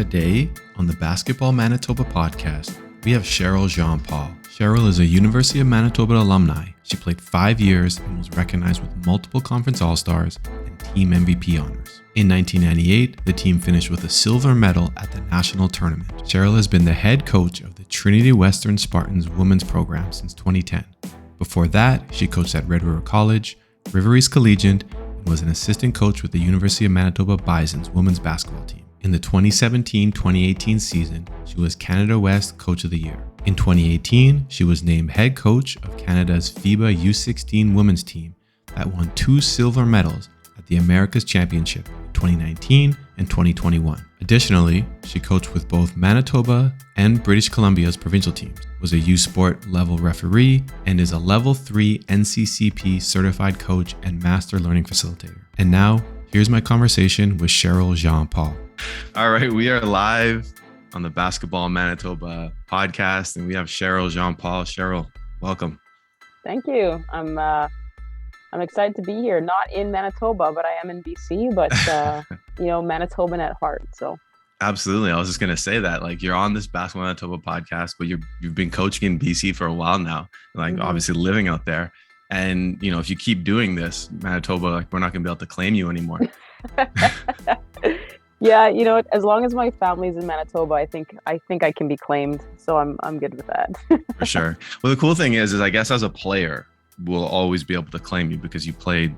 Today, on the Basketball Manitoba podcast, we have Cheryl Jean-Paul. Cheryl is a University of Manitoba alumni. She played 5 years and was recognized with multiple conference All-Stars and team MVP honors. In 1998, the team finished with a silver medal at the national tournament. Cheryl has been the head coach of the Trinity Western Spartans women's program since 2010. Before that, she coached at Red River College, East Collegiate, and was an assistant coach with the University of Manitoba Bisons women's basketball team. In the 2017-2018 season, she was Canada West Coach of the Year. In 2018, she was named head coach of Canada's FIBA U16 women's team that won 2 silver medals at the Americas Championship in 2019 and 2021. Additionally, she coached with both Manitoba and British Columbia's provincial teams, was a U Sport level referee, and is a level 3 NCCP certified coach and master learning facilitator. And now, here's my conversation with Cheryl Jean-Paul. All right, we are live on the Basketball Manitoba podcast, and we have Cheryl Jean-Paul. Cheryl, welcome. Thank you. I'm excited to be here. Not in Manitoba, but I am in BC. But Manitoban at heart. So absolutely, I was just gonna say that. Like, you're on this Basketball Manitoba podcast, but you've been coaching in BC for a while now. Like, obviously living out there, and if you keep doing this, Manitoba, like, we're not gonna be able to claim you anymore. Yeah, as long as my family's in Manitoba, I think I can be claimed. So I'm good with that. For sure. Well, the cool thing is I guess as a player, we'll always be able to claim you because you played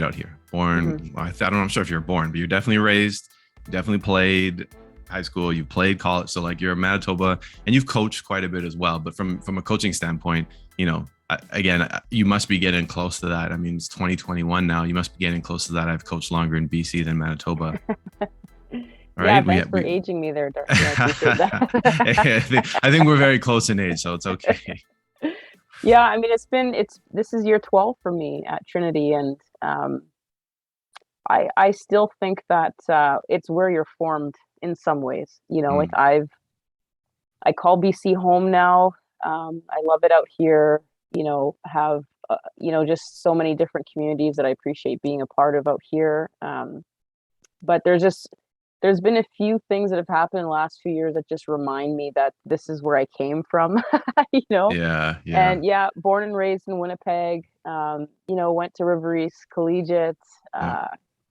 out here. Born, I don't know, I'm sure if you're born, but you're definitely raised, you definitely played high school, you played college. So like, you're a Manitoba, and you've coached quite a bit as well. But from a coaching standpoint, again, you must be getting close to that. I mean, it's 2021 now. You must be getting close to that. I've coached longer in BC than Manitoba. Right? Yeah, thanks for aging me there, Darcy. I appreciate that. I think we're very close in age, so it's okay. Yeah, I mean, this is year 12 for me at Trinity, and I still think that it's where you're formed in some ways. Like I call BC home now. I love it out here. Have just so many different communities that I appreciate being a part of out here. But there's been a few things that have happened in the last few years that just remind me that this is where I came from. Yeah. And born and raised in Winnipeg. Went to East Collegiate.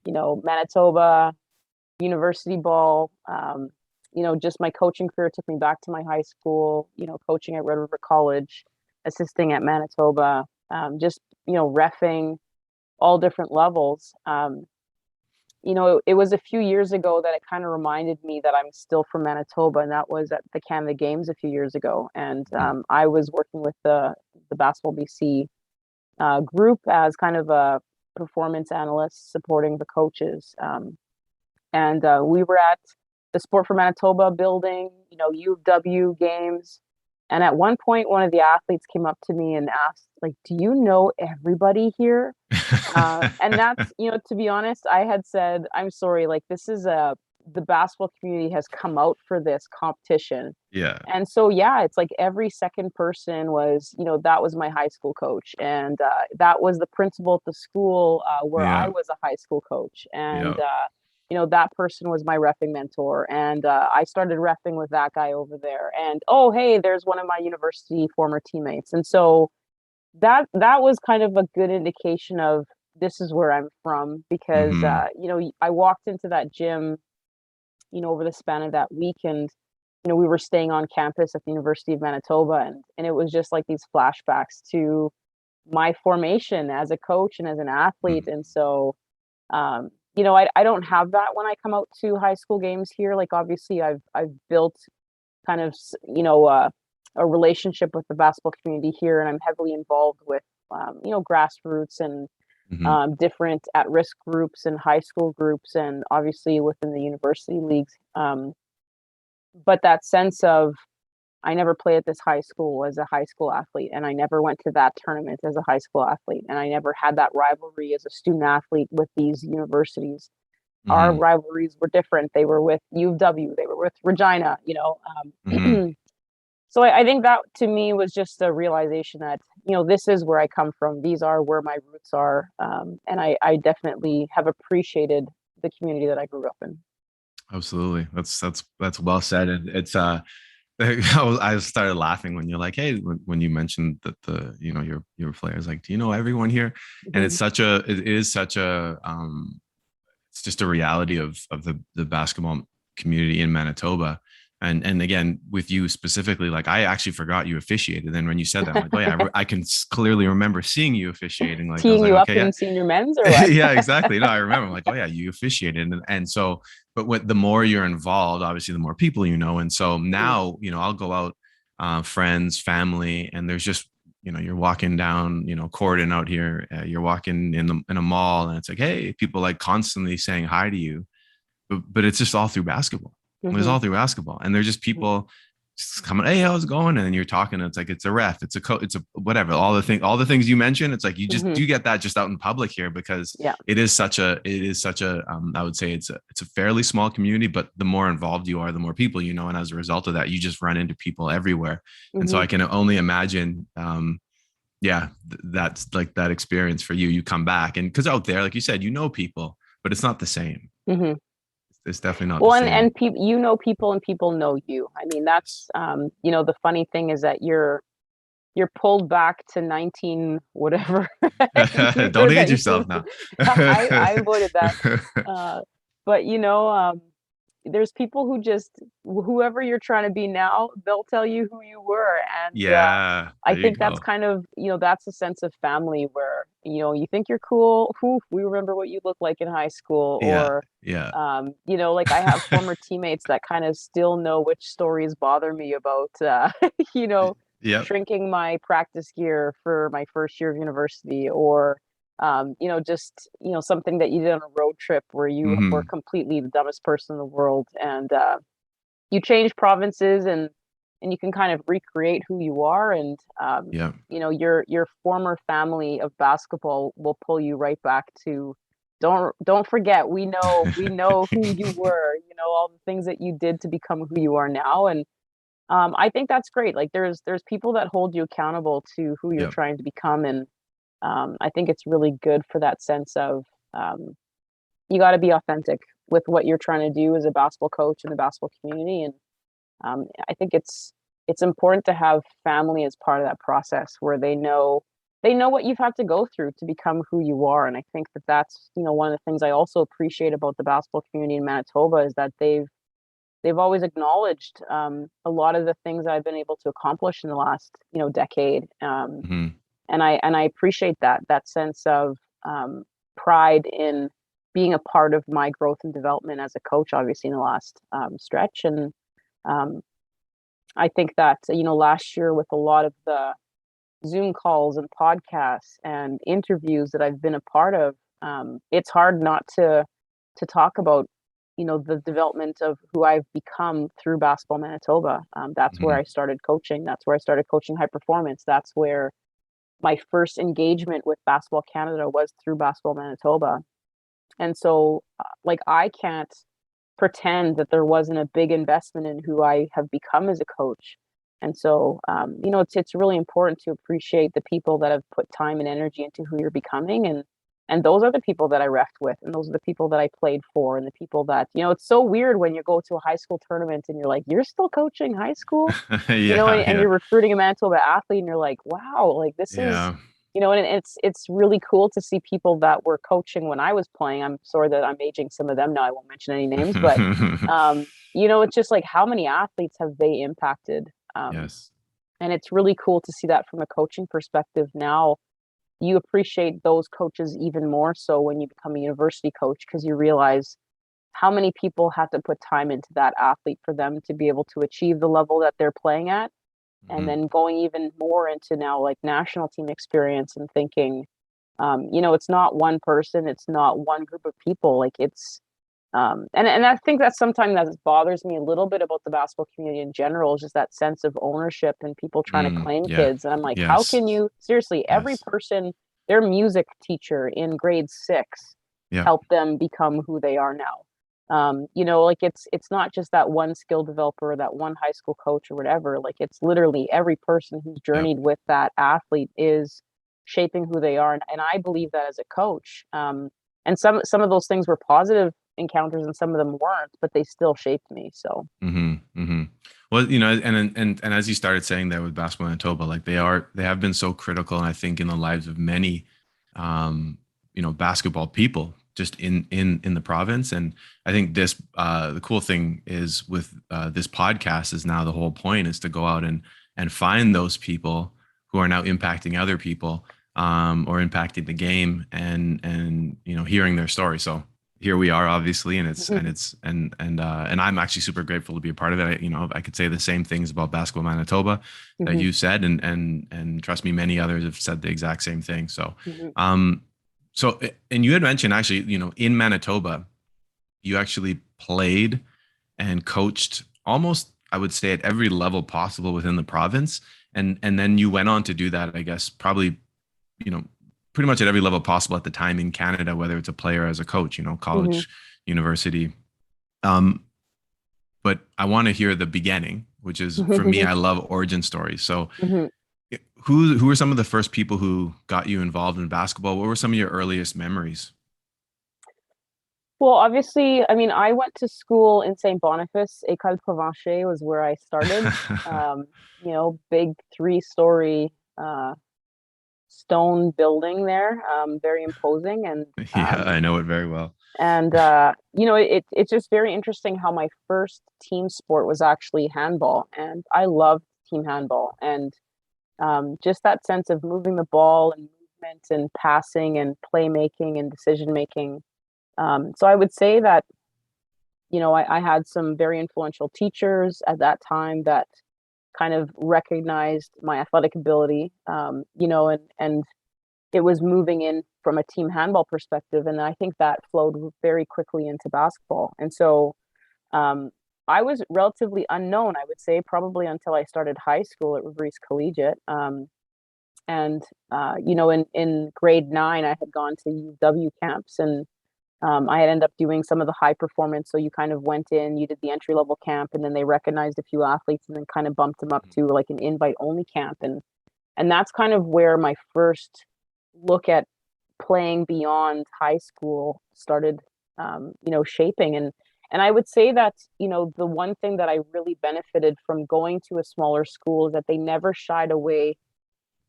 Manitoba, University ball. Just my coaching career took me back to my high school. Coaching at Red River College, assisting at Manitoba, reffing all different levels. It was a few years ago that it kind of reminded me that I'm still from Manitoba, and that was at the Canada Games a few years ago. And I was working with the Basketball BC group as kind of a performance analyst supporting the coaches. And we were at the Sport for Manitoba building, U of W games. And at one point, one of the athletes came up to me and asked, like, do you know everybody here? And that's, to be honest, I had said, I'm sorry, like, this is the basketball community has come out for this competition. Yeah. And so, it's like every second person was, that was my high school coach. And that was the principal at the school where I was a high school coach. And, that person was my reffing mentor. And I started reffing with that guy over there. And, oh, hey, there's one of my university former teammates. And so that was kind of a good indication of this is where I'm from, because, I walked into that gym, over the span of that week, and, we were staying on campus at the University of Manitoba, and it was just like these flashbacks to my formation as a coach and as an athlete. And so, I don't have that when I come out to high school games here. Like, obviously I've built kind of, a relationship with the basketball community here, and I'm heavily involved with, grassroots and different at-risk groups and high school groups, and obviously within the university leagues. But that sense of, I never played at this high school as a high school athlete, and I never went to that tournament as a high school athlete, and I never had that rivalry as a student athlete with these universities. Our rivalries were different. They were with U of W, they were with Regina, So I think that to me was just a realization that, this is where I come from. These are where my roots are. And I definitely have appreciated the community that I grew up in. Absolutely. That's well said. And it's I started laughing when you're like, hey, when you mentioned that your players, like, do you know everyone here? And Mhm. it is such a it's just a reality of the basketball community in Manitoba. And again, with you specifically, like I actually forgot you officiated. And when you said that, I'm like, oh yeah, I can clearly remember seeing you officiating. Like I was Teeing like, you up okay, yeah, in senior men's or what? yeah, exactly. No, I remember. I'm like, oh yeah, you officiated, and so, but what the more you're involved, obviously, the more people you know, and so Mhm. now, I'll go out, friends, family, and there's just, you're walking down, Corden out here, you're walking in a mall, and it's like, hey, people like constantly saying hi to you, but it's just all through basketball. It's Mhm. all through basketball, and they're just Mhm. people just coming, hey, how's it going? And then you're talking, and it's like it's a ref, it's a it's a whatever. All the things you mentioned, it's like Mhm. you get that just out in public here because Yeah. it is such a I would say it's a fairly small community, but the more involved you are, the more people you know, and as a result of that, you just run into people everywhere. And so Mhm. I can only imagine, yeah, that's like that experience for you. You come back, and because out there, like you said, people, but it's not the same. Mhm. It's definitely not the Well, same. and people, you know people and people know you. I mean, that's the funny thing is that you're pulled back to 19 whatever Don't year age that yourself now. I avoided that. Uh, but there's people who just whoever you're trying to be now, they'll tell you who you were, and Yeah, I there you think that's go. kind of that's a sense of family where you think you're cool. Whew, we remember what you looked like in high school, Yeah, or yeah. like I have former teammates that kind of still know which stories bother me about, you know, Yep. shrinking my practice gear for my first year of university, or, just, something that you did on a road trip where you were Hmm. completely the dumbest person in the world. And you change provinces and you can kind of recreate who you are. And, Yep. your former family of basketball will pull you right back to don't forget, we know who you were, all the things that you did to become who you are now. And I think that's great. Like there's people that hold you accountable to who you're Yep. trying to become. And I think it's really good for that sense of um, you got to be authentic with what you're trying to do as a basketball coach in the basketball community. And I think it's important to have family as part of that process where they know what you've had to go through to become who you are. And I think that that's one of the things I also appreciate about the basketball community in Manitoba is that they've always acknowledged a lot of the things I've been able to accomplish in the last decade. Hmm. And I appreciate that sense of pride in being a part of my growth and development as a coach, obviously in the last stretch. And um, I think that last year with a lot of the Zoom calls and podcasts and interviews that I've been a part of, it's hard not to talk about the development of who I've become through Basketball Manitoba. That's where I Hmm. started coaching. That's where I started coaching high performance. That's where my first engagement with Basketball Canada was through Basketball Manitoba. And so, like, I can't pretend that there wasn't a big investment in who I have become as a coach. And so, it's really important to appreciate the people that have put time and energy into who you're becoming, and those are the people that I refed with, and those are the people that I played for, and the people that it's so weird when you go to a high school tournament and you're like, you're still coaching high school, Yeah, and yeah, you're recruiting a Manitoba athlete, and you're like, wow, like this is yeah. and it's really cool to see people that were coaching when I was playing. I'm sorry that I'm aging some of them now. I won't mention any names, but it's just like how many athletes have they impacted? Yes. And it's really cool to see that from a coaching perspective. Now you appreciate those coaches even more so when you become a university coach because you realize how many people had to put time into that athlete for them to be able to achieve the level that they're playing at. And Hmm. then going even more into now like national team experience and thinking, it's not one person, it's not one group of people. Like it's and I think that's sometimes that bothers me a little bit about the basketball community in general, is just that sense of ownership and people trying to claim Yeah. kids. And I'm like, how Yes. can you seriously, every Yes. person, their music teacher in grade 6 Yeah. helped them become who they are now. Like it's not just that one skill developer, that one high school coach or whatever. Like it's literally every person who's Yep. journeyed with that athlete is shaping who they are. And I believe that as a coach. And some of those things were positive encounters and some of them weren't, but they still shaped me. So. Well, and as you started saying that with Basketball Manitoba, like they have been so critical, and I think in the lives of many, basketball people just in the province. And I think the cool thing is with this podcast is now the whole point is to go out and find those people who are now impacting other people, or impacting the game, and hearing their story. So here we are, obviously, and I'm actually super grateful to be a part of it. I could say the same things about Basketball Manitoba that you said, and trust me, many others have said the exact same thing. So, and you had mentioned actually, in Manitoba, you actually played and coached almost, I would say, at every level possible within the province, and then you went on to do that, I guess, probably, pretty much at every level possible at the time in Canada, whether it's a player or as a coach, college, university. But I want to hear the beginning, which is, for me, I love origin stories. So who were some of the first people who got you involved in basketball? What were some of your earliest memories? Well, obviously, I mean, I went to school in St. Boniface. École Provencher was where I started. Big 3-story stone building there, very imposing. And yeah, I know it very well. And it's just very interesting how my first team sport was actually handball, and I loved team handball, and just that sense of moving the ball and movement and passing and playmaking and decision making. So I would say that I had some very influential teachers at that time that kind of recognized my athletic ability, and it was moving in from a team handball perspective. And I think that flowed very quickly into basketball. And so I was relatively unknown, I would say, probably until I started high school at East Collegiate. In grade 9, I had gone to UW camps, and I had ended up doing some of the high performance. So you kind of went in, you did the entry level camp, and then they recognized a few athletes and then kind of bumped them up to like an invite only camp. And that's kind of where my first look at playing beyond high school started, shaping. And I would say that, the one thing that I really benefited from going to a smaller school is that they never shied away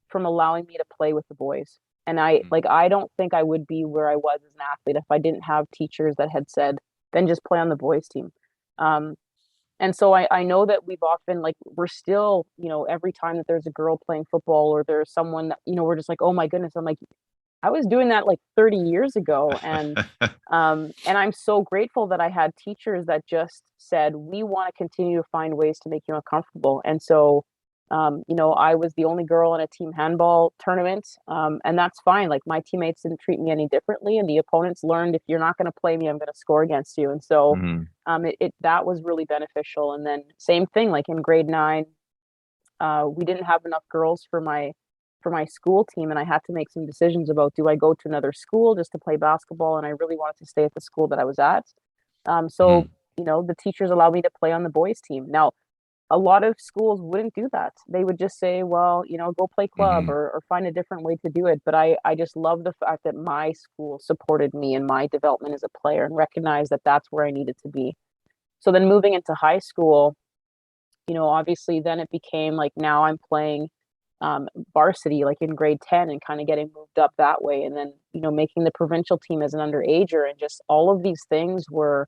from allowing me to play with the boys. And I don't think I would be where I was as an athlete if I didn't have teachers that had said, then just play on the boys team. And so I know that we've often, we're still, every time that there's a girl playing football or there's someone that, we're just like, oh my goodness. I'm like, I was doing that 30 years ago. And I'm so grateful that I had teachers that just said, we want to continue to find ways to make you uncomfortable. And so, I was the only girl in a team handball tournament. And that's fine. Like, my teammates didn't treat me any differently, and the opponents learned, if you're not going to play me, I'm going to score against you. And so, that was really beneficial. And then same thing, like in grade 9, we didn't have enough girls for my school team, and I had to make some decisions about, do I go to another school just to play basketball? And I really wanted to stay at the school that I was at. The teachers allowed me to play on the boys team. Now, a lot of schools wouldn't do that. They would just say, well, go play club or find a different way to do it. But I just love the fact that my school supported me in my development as a player and recognized that that's where I needed to be. So then moving into high school, obviously then it became like, now I'm playing varsity, like in grade 10, and kind of getting moved up that way. And then, making the provincial team as an underager, and just all of these things were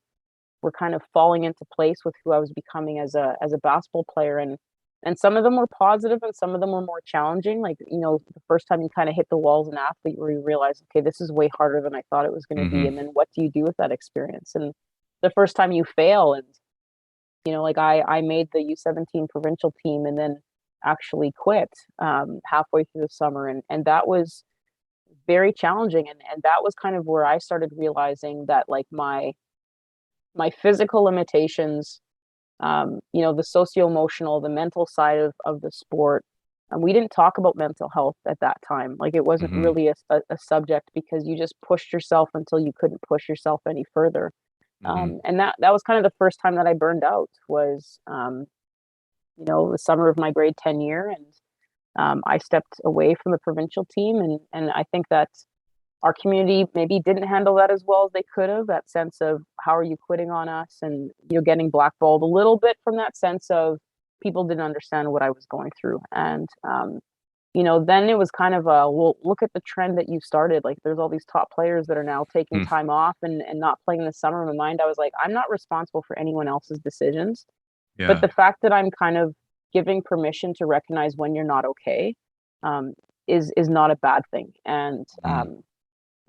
kind of falling into place with who I was becoming as a basketball player. And some of them were positive and some of them were more challenging. Like, the first time you kind of hit the walls as an athlete, where you realize, okay, this is way harder than I thought it was going to be. And then what do you do with that experience? And the first time you fail, and, I made the U17 provincial team and then actually quit halfway through the summer. And that was very challenging. And that was kind of where I started realizing that, like, my physical limitations, the socio-emotional, the mental side of the sport. And we didn't talk about mental health at that time. Like, it wasn't really a subject, because you just pushed yourself until you couldn't push yourself any further. And that was kind of the first time that I burned out, was, the summer of my grade 10 year. And I stepped away from the provincial team. And I think that our community maybe didn't handle that as well as they could have, that sense of, how are you quitting on us? And, getting blackballed a little bit from that sense of people didn't understand what I was going through. And, then it was kind of well, look at the trend that you started. Like, there's all these top players that are now taking time off and not playing in the summer. In my mind, I was like, I'm not responsible for anyone else's decisions. Yeah. But the fact that I'm kind of giving permission to recognize when you're not okay, is not a bad thing. And,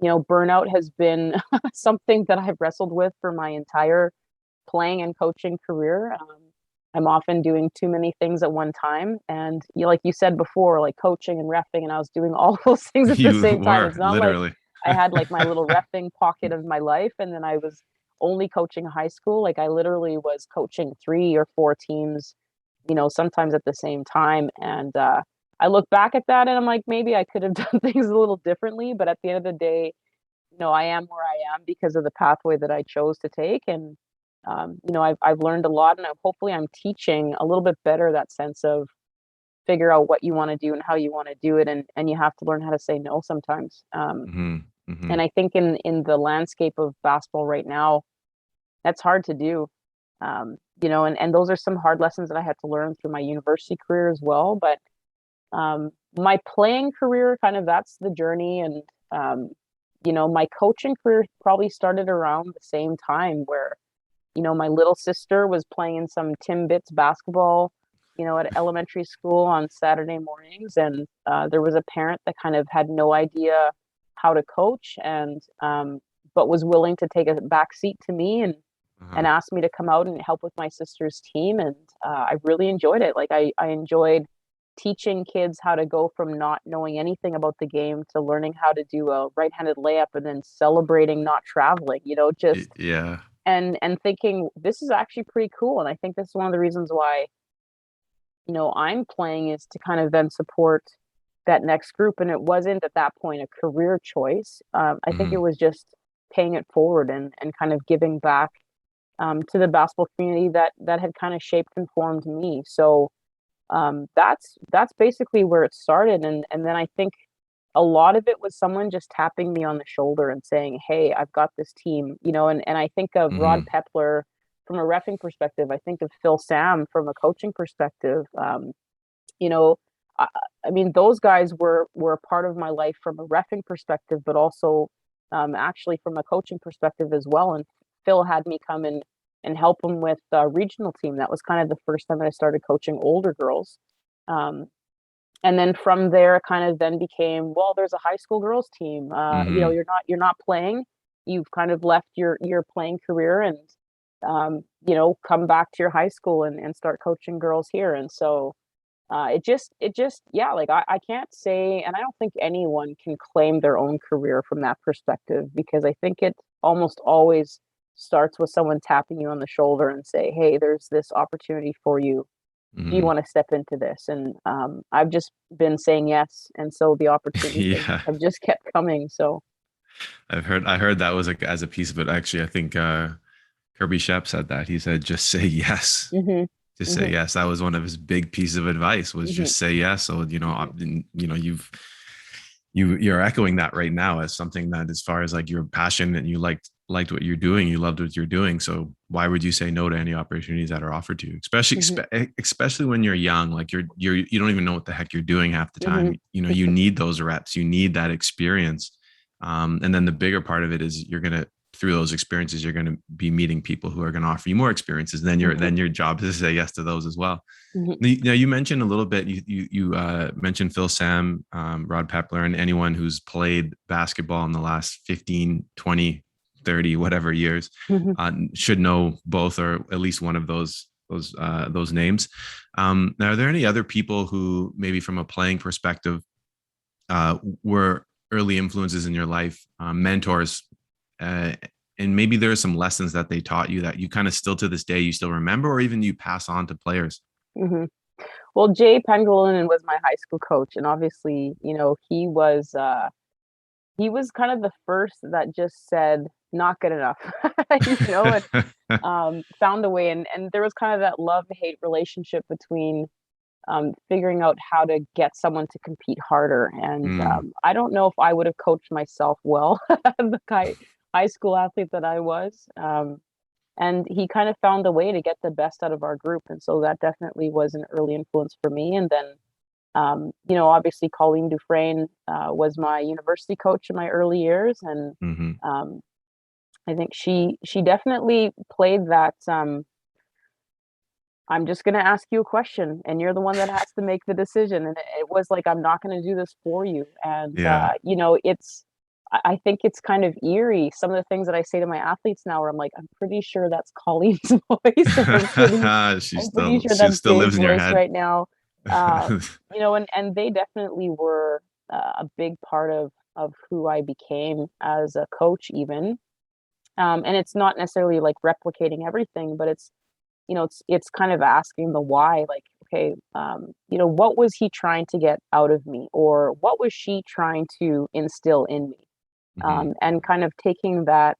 burnout has been something that I've wrestled with for my entire playing and coaching career. I'm often doing too many things at one time. And like you said before, like coaching and reffing, and I was doing all those things at the same time. It's not literally. like I had like my little reffing pocket of my life, and then I was only coaching high school. Like, I literally was coaching 3 or 4 teams, sometimes at the same time. And I look back at that and I'm like, maybe I could have done things a little differently. But at the end of the day, I am where I am because of the pathway that I chose to take. And I've learned a lot, and hopefully I'm teaching a little bit better that sense of figure out what you want to do and how you want to do it, and you have to learn how to say no sometimes. And I think in the landscape of basketball right now, that's hard to do. And those are some hard lessons that I had to learn through my university career as well. But my playing career, kind of, that's the journey. And my coaching career probably started around the same time, where my little sister was playing in some Timbits basketball, at elementary school on Saturday mornings. And there was a parent that kind of had no idea how to coach, and but was willing to take a back seat to me and asked me to come out and help with my sister's team. And I really enjoyed it. Like, I enjoyed teaching kids how to go from not knowing anything about the game to learning how to do a right-handed layup, and then celebrating not traveling, just yeah. And thinking this is actually pretty cool. And I think this is one of the reasons why, I'm playing, is to kind of then support that next group. And it wasn't at that point a career choice. I think it was just paying it forward and kind of giving back to the basketball community that had kind of shaped and formed me. So that's basically where it started. And then I think a lot of it was someone just tapping me on the shoulder and saying, hey, I've got this team, and I think of Rod Pepler from a reffing perspective. I think of Phil Sam from a coaching perspective. I mean, those guys were a part of my life from a reffing perspective, but also actually from a coaching perspective as well. And Phil had me come in and help him with a regional team. That was kind of the first time I started coaching older girls. And then from there, it kind of then became, well, there's a high school girls team. You're not playing. You've kind of left your playing career and come back to your high school and start coaching girls here. And so it just like I can't say, and I don't think anyone can claim their own career from that perspective, because I think it almost always starts with someone tapping you on the shoulder and say, hey, there's this opportunity for you. Do you want to step into this? And I've just been saying yes, and so the opportunities have just kept coming. So I heard that was as a piece of it. Actually, I think Kirby Shep said that. He said, just say yes. Just say yes. That was one of his big pieces of advice, was just say yes. So, you're echoing that right now as something that, as far as like your passion and you liked what you're doing, you loved what you're doing. So why would you say no to any opportunities that are offered to you? Especially when you're young, like you don't even know what the heck you're doing half the time. You need those reps, you need that experience. And then the bigger part of it is through those experiences, you're going to be meeting people who are going to offer you more experiences. Then your job is to say yes to those as well. Now, you mentioned a little bit, you mentioned Phil Sam, Rod Pepler, and anyone who's played basketball in the last 15, 20, 30, whatever years, should know both or at least one of those names. Now, are there any other people who maybe from a playing perspective were early influences in your life, mentors, and maybe there are some lessons that they taught you that you kind of still to this day you still remember, or even you pass on to players? Well, Jay Pangolin was my high school coach, and obviously, he was kind of the first that just said not good enough, and found a way, and there was kind of that love-hate relationship between figuring out how to get someone to compete harder. And I don't know if I would have coached myself well, the high school athlete that I was. and he kind of found a way to get the best out of our group. And so that definitely was an early influence for me. And then, obviously Colleen Dufresne was my university coach in my early years. And Mm-hmm. I think she definitely played that. I'm just going to ask you a question, and you're the one that has to make the decision. And it was like, I'm not going to do this for you. And, Yeah. I think it's kind of eerie. Some of the things that I say to my athletes now, where I'm like, I'm pretty sure that's Colleen's voice. And She I'm pretty still sure she that's still Jay's lives in your voice head. right now. And they definitely were a big part of who I became as a coach, even. And it's not necessarily like replicating everything, but it's kind of asking the why, like, okay, what was he trying to get out of me, or what was she trying to instill in me? Hmm. And kind of taking that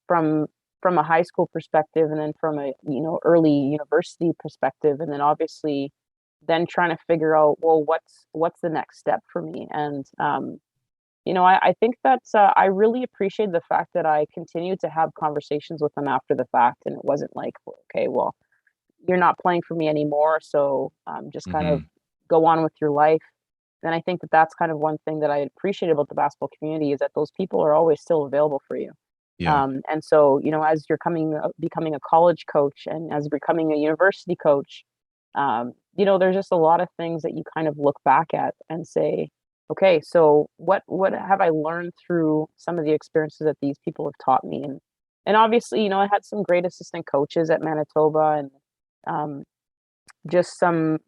from a high school perspective, and then from a early university perspective, and then obviously then trying to figure out, well, what's the next step for me. And I think that I really appreciate the fact that I continued to have conversations with them after the fact, and it wasn't like, okay, well, you're not playing for me anymore, so just kind of Hmm. go on with your life. And I think that that's kind of one thing that I appreciate about the basketball community, is that those people are always still available for you. Yeah. And so, as you're becoming a college coach, and as you're becoming a university coach, there's just a lot of things that you kind of look back at and say, okay, so what have I learned through some of the experiences that these people have taught me? And obviously, I had some great assistant coaches at Manitoba, and um, just some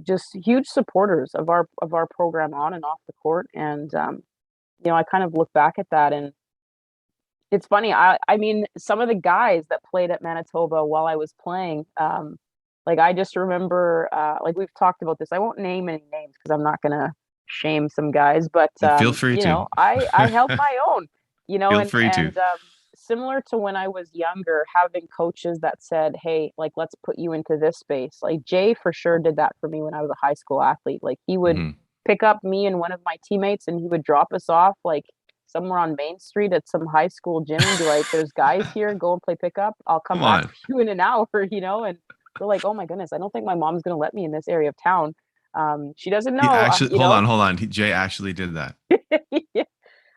just huge supporters of our program on and off the court. And I kind of look back at that, and it's funny. I mean, some of the guys that played at Manitoba while I was playing, like, I just remember, like, we've talked about this. I won't name any names because I'm not gonna shame some guys, but Feel free to. I held my own, Feel free to. and similar to when I was younger, having coaches that said, "Hey, like, let's put you into this space." Like, Jay for sure did that for me when I was a high school athlete. Like, he would Hmm. pick up me and one of my teammates, and he would drop us off like somewhere on Main Street at some high school gym, and be like, "There's guys here. Go and play pickup. I'll come Come back on. for you in an hour." And we're like, "Oh my goodness, I don't think my mom's gonna let me in this area of town. She doesn't He know, actually, hold on. Jay actually did that. Yeah,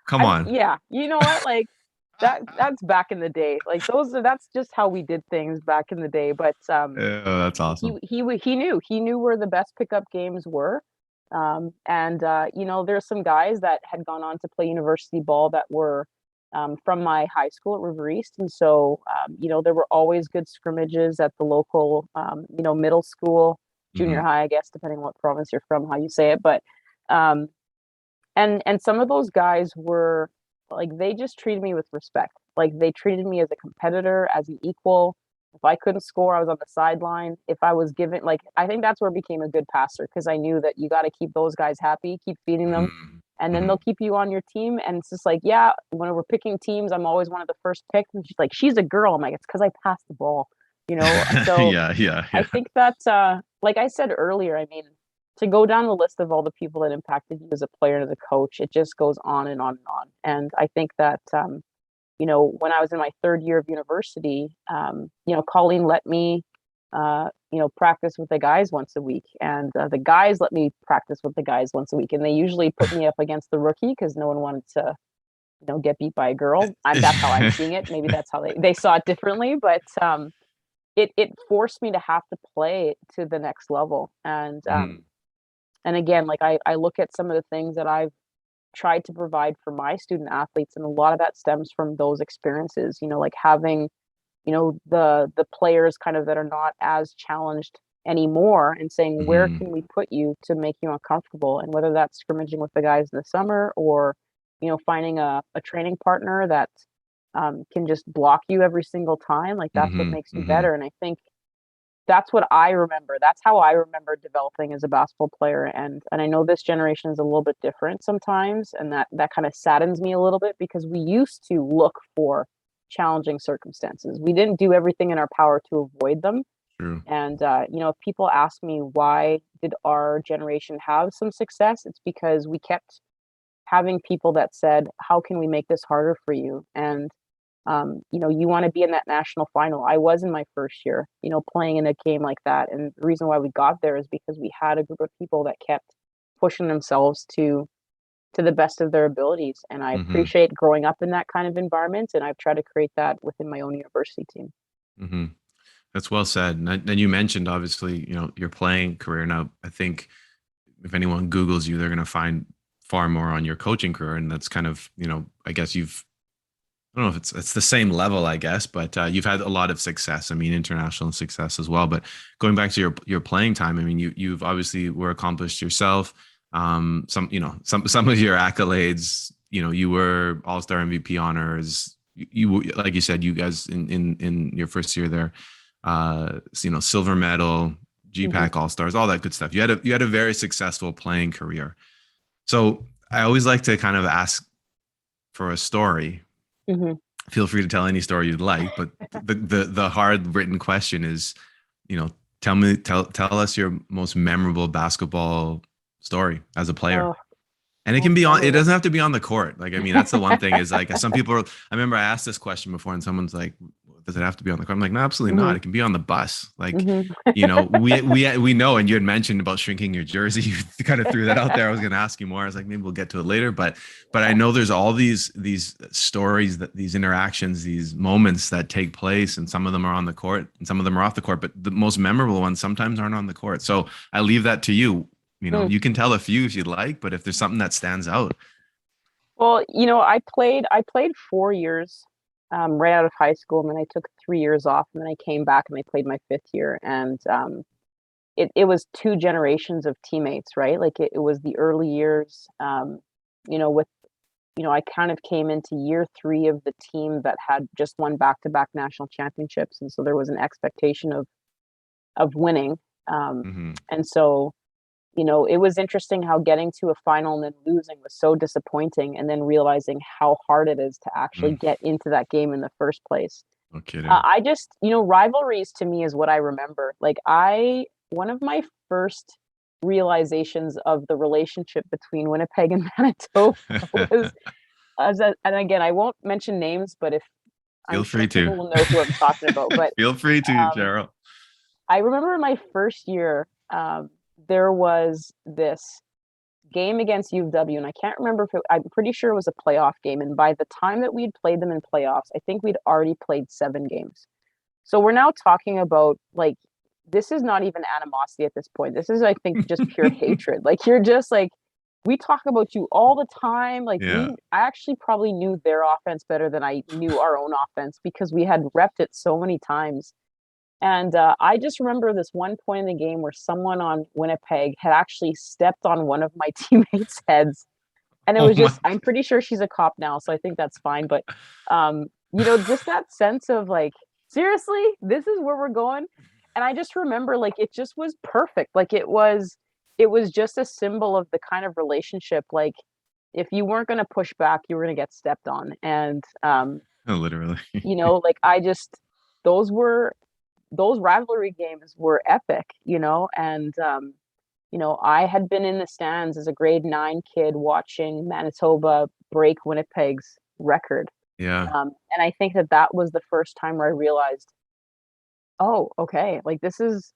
Come on. yeah, you know what? Like, that's back in the day. Like, that's just how we did things back in the day. But Oh, that's awesome. he knew where the best pickup games were. And there's some guys that had gone on to play university ball that were from my high school at River East. And so there were always good scrimmages at the local middle school, junior Hmm. high, I guess, depending on what province you're from, how you say it. But um, and some of those guys were like, they just treated me with respect. Like, they treated me as a competitor, as an equal. If I couldn't score, I was on the sideline. If I was given, like, I think that's where I became a good passer, because I knew that you got to keep those guys happy, keep feeding them, and then they'll Hmm. keep you on your team. And it's just like, yeah, when we're picking teams, I'm always one of the first picked. And she's like, she's a girl. I'm like, it's because I passed the ball, So Yeah, yeah, I yeah. think that, like I said earlier, I mean, to go down the list of all the people that impacted you as a player and as a coach, it just goes on and on and on. And I think that, when I was in my third year of university, Colleen let me, practice with the guys once a week, and the guys let me practice with the guys once a week. And they usually put me up against the rookie because no one wanted to, get beat by a girl. That's how I'm seeing it. Maybe that's how they saw it differently, but it forced me to have to play to the next level. And again, like, I look at some of the things that I've tried to provide for my student athletes, and a lot of that stems from those experiences, like having, the players kind of that are not as challenged anymore, and saying, where Hmm. can we put you to make you uncomfortable? And whether that's scrimmaging with the guys in the summer, or, finding a training partner that can just block you every single time, like, that's what Hmm. makes you Hmm. better. And I think that's what I remember. That's how I remember developing as a basketball player. And I know this generation is a little bit different sometimes, and that kind of saddens me a little bit, because we used to look for challenging circumstances. We didn't do everything in our power to avoid them. True. And if people ask me, why did our generation have some success, it's because we kept having people that said, how can we make this harder for you? And you want to be in that national final. I was in my first year, playing in a game like that. And the reason why we got there is because we had a group of people that kept pushing themselves to the best of their abilities. And I Mm-hmm. appreciate growing up in that kind of environment. And I've tried to create that within my own university team. Mm-hmm. That's well said. And then you mentioned, obviously, your playing career. Now, I think if anyone Googles you, they're going to find far more on your coaching career. And that's kind of, I guess I don't know if it's the same level, I guess, but you've had a lot of success. I mean, international success as well. But going back to your playing time, I mean, you've obviously were accomplished yourself. Some of your accolades, you were All-Star MVP honors. You like you said, you guys in your first year there, silver medal, GPAC All-Stars, all that good stuff. You had a very successful playing career. So I always like to kind of ask for a story. Mm-hmm. Feel free to tell any story you'd like, but the hard written question is, tell us your most memorable basketball story as a player. Oh, And it can be it doesn't have to be on the court. Like, I mean, that's the one thing is like some people I remember I asked this question before and someone's like, does it have to be on the court? I'm like, no, absolutely not. It can be on the bus. Like, we know, and you had mentioned about shrinking your jersey. You kind of threw that out there. I was going to ask you more. I was like, maybe we'll get to it later, but I know there's all these stories, these interactions, these moments that take place, and some of them are on the court and some of them are off the court, but the most memorable ones sometimes aren't on the court. So I leave that to you. You can tell a few if you'd like, but if there's something that stands out. Well, I played 4 years right out of high school, and then I took 3 years off, and then I came back and I played my fifth year. And it was two generations of teammates, right? Like it was the early years, with I kind of came into year three of the team that had just won back-to-back national championships, and so there was an expectation of winning. And so it was interesting how getting to a final and then losing was so disappointing, and then realizing how hard it is to actually get into that game in the first place. No kidding. I just, rivalries to me is what I remember. Like one of my first realizations of the relationship between Winnipeg and Manitoba was, and again, I won't mention names, but if Feel free to. people will know who I'm talking about. But feel free to, Cheryl. I remember in my first year, there was this game against U of W, and I can't remember I'm pretty sure it was a playoff game. And by the time that we'd played them in playoffs, I think we'd already played 7 games. So we're now talking about, like, this is not even animosity at this point. This is, I think, just pure hatred. Like, you're just like, we talk about you all the time. Like, I actually probably knew their offense better than I knew our own offense because we had repped it so many times. And I just remember this one point in the game where someone on Winnipeg had actually stepped on one of my teammates' heads. And it was I'm pretty sure she's a cop now, so I think that's fine. But, just that sense of like, seriously, this is where we're going. And I just remember, like, it just was perfect. Like, it was just a symbol of the kind of relationship. Like, if you weren't going to push back, you were going to get stepped on. And, literally, like, those rivalry games were epic, and, I had been in the stands as a grade 9 kid watching Manitoba break Winnipeg's record. Yeah. And I think that was the first time where I realized, oh, okay, like this is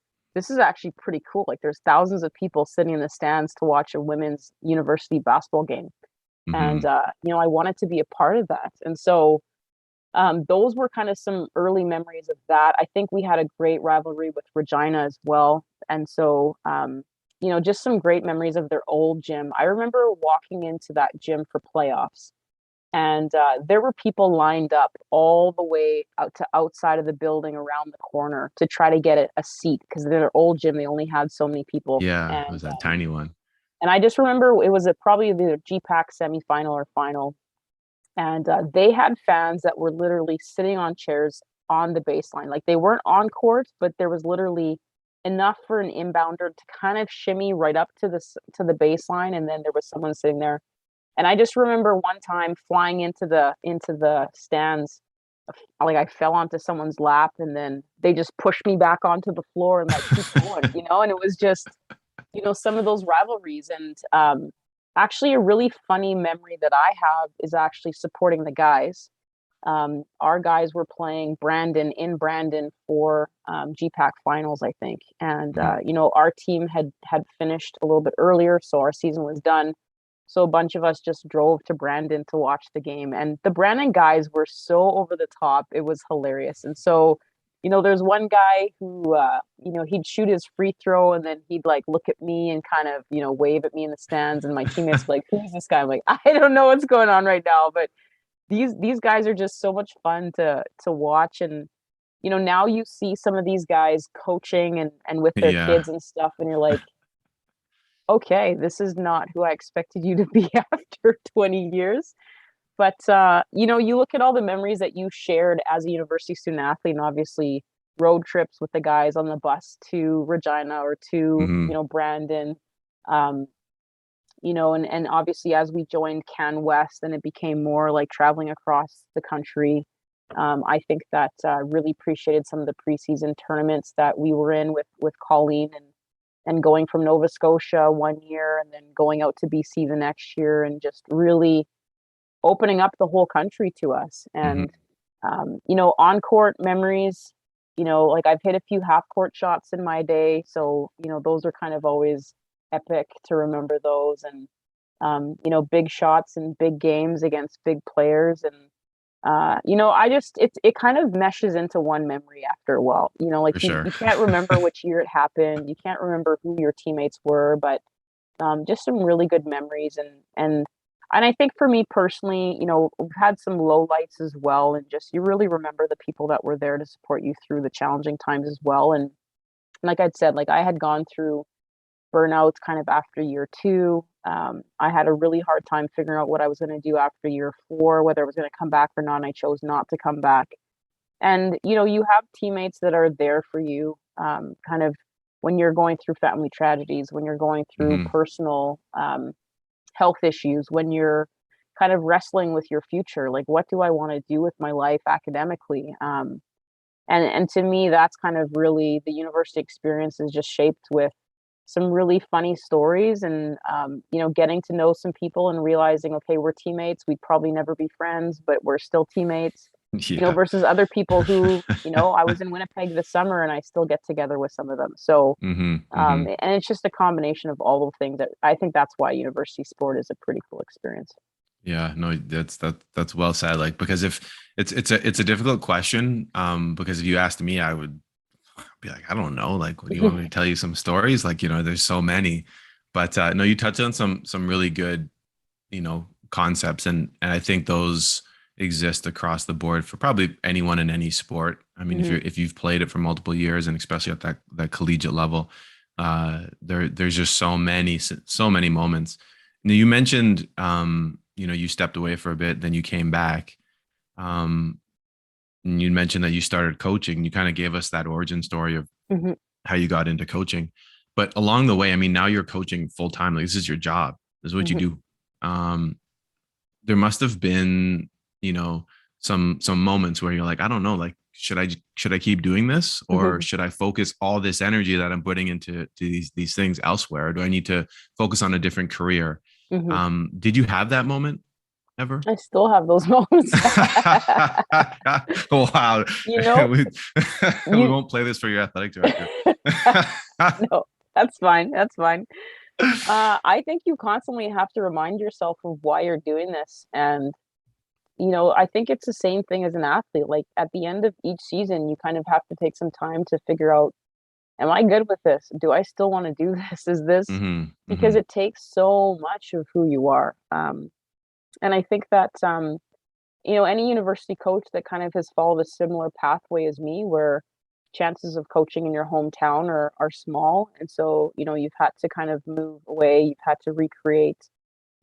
actually pretty cool. Like there's thousands of people sitting in the stands to watch a women's university basketball game. And, I wanted to be a part of that. And so, those were kind of some early memories of that. I think we had a great rivalry with Regina as well. And so, just some great memories of their old gym. I remember walking into that gym for playoffs, and there were people lined up all the way out to outside of the building around the corner to try to get a seat because their old gym, they only had so many people. Yeah, and, it was that tiny one. And I just remember it was probably the GPAC semifinal or final. And they had fans that were literally sitting on chairs on the baseline. Like they weren't on court, but there was literally enough for an inbounder to kind of shimmy right up to the baseline, and then there was someone sitting there. And I just remember one time flying into the stands, like I fell onto someone's lap, and then they just pushed me back onto the floor and like keep going, And it was just, some of those rivalries. And actually, a really funny memory that I have is actually supporting the guys. our guys were playing in Brandon for GPAC finals, I think. And, our team had finished a little bit earlier, so our season was done. So a bunch of us just drove to Brandon to watch the game. And the Brandon guys were so over the top. It was hilarious. And so, there's one guy who, he'd shoot his free throw and then he'd like look at me and kind of, wave at me in the stands. And my teammates were like, who's this guy? I'm like, I don't know what's going on right now. But these guys are just so much fun to watch. And, now you see some of these guys coaching and with their kids and stuff. And you're like, okay, this is not who I expected you to be after 20 years. But, you look at all the memories that you shared as a university student athlete, and obviously road trips with the guys on the bus to Regina or to, Brandon, and obviously as we joined Can West and it became more like traveling across the country. I think that really appreciated some of the preseason tournaments that we were in with Colleen and going from Nova Scotia one year and then going out to BC the next year and just really opening up the whole country to us. And, on court memories, like I've hit a few half court shots in my day. So, those are kind of always epic to remember those. And, big shots and big games against big players. And, it kind of meshes into one memory after a while, like you can't remember which year it happened. You can't remember who your teammates were, but just some really good memories. And I think for me personally, we've had some low lights as well. And just, you really remember the people that were there to support you through the challenging times as well. And like I'd said, like I had gone through burnouts kind of after year 2. I had a really hard time figuring out what I was going to do after year 4, whether I was going to come back or not. And I chose not to come back. And, you have teammates that are there for you, kind of when you're going through family tragedies, when you're going through personal health issues, when you're kind of wrestling with your future, like what do I want to do with my life academically? And to me, that's kind of really the university experience is just shaped with some really funny stories and, getting to know some people and realizing, okay, we're teammates. We'd probably never be friends, but we're still teammates, versus other people who, I was in Winnipeg this summer and I still get together with some of them. So, and it's just a combination of all the things that I think that's why university sport is a pretty cool experience. Yeah, no, that's well said. Like, because if it's a difficult question, because if you asked me, I would be like, I don't know, like, what do you want me to tell you some stories? Like, there's so many, but no, you touched on some really good, concepts. And I think those exist across the board for probably anyone in any sport. I mean, if you've played it for multiple years and especially at that collegiate level, there's just so many moments. Now you mentioned, you stepped away for a bit, then you came back. And you mentioned that you started coaching. You kind of gave us that origin story of how you got into coaching. But along the way, I mean, now you're coaching full time. Like, this is your job. This is what you do. There must have been, some moments where you're like, I don't know, like, should I keep doing this, or should I focus all this energy that I'm putting into these things elsewhere? Or do I need to focus on a different career? Did you have that moment ever? I still have those moments. Wow. We won't play this for your athletic director. No, that's fine. That's fine. I think you constantly have to remind yourself of why you're doing this. And, I think it's the same thing as an athlete. Like at the end of each season, you kind of have to take some time to figure out, am I good with this? Do I still want to do this? Is this because it takes so much of who you are. And I think that, any university coach that kind of has followed a similar pathway as me, where chances of coaching in your hometown are small. And so, you've had to kind of move away, you've had to recreate,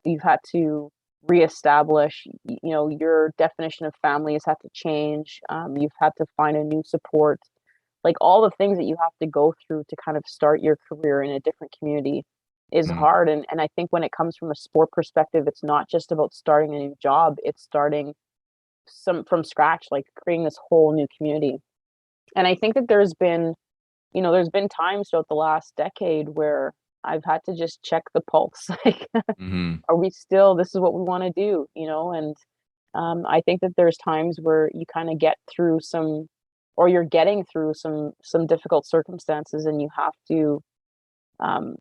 you've had to reestablish, your definition of family has had to change. You've had to find a new support, like all the things that you have to go through to kind of start your career in a different community is hard. And I think when it comes from a sport perspective, it's not just about starting a new job, it's starting from scratch, like creating this whole new community. And I think that there's been times throughout the last decade where I've had to just check the pulse, like, are we still, this is what we want to do, and I think that there's times where you kind of get through some, or you're getting through some difficult circumstances, and you have to, um,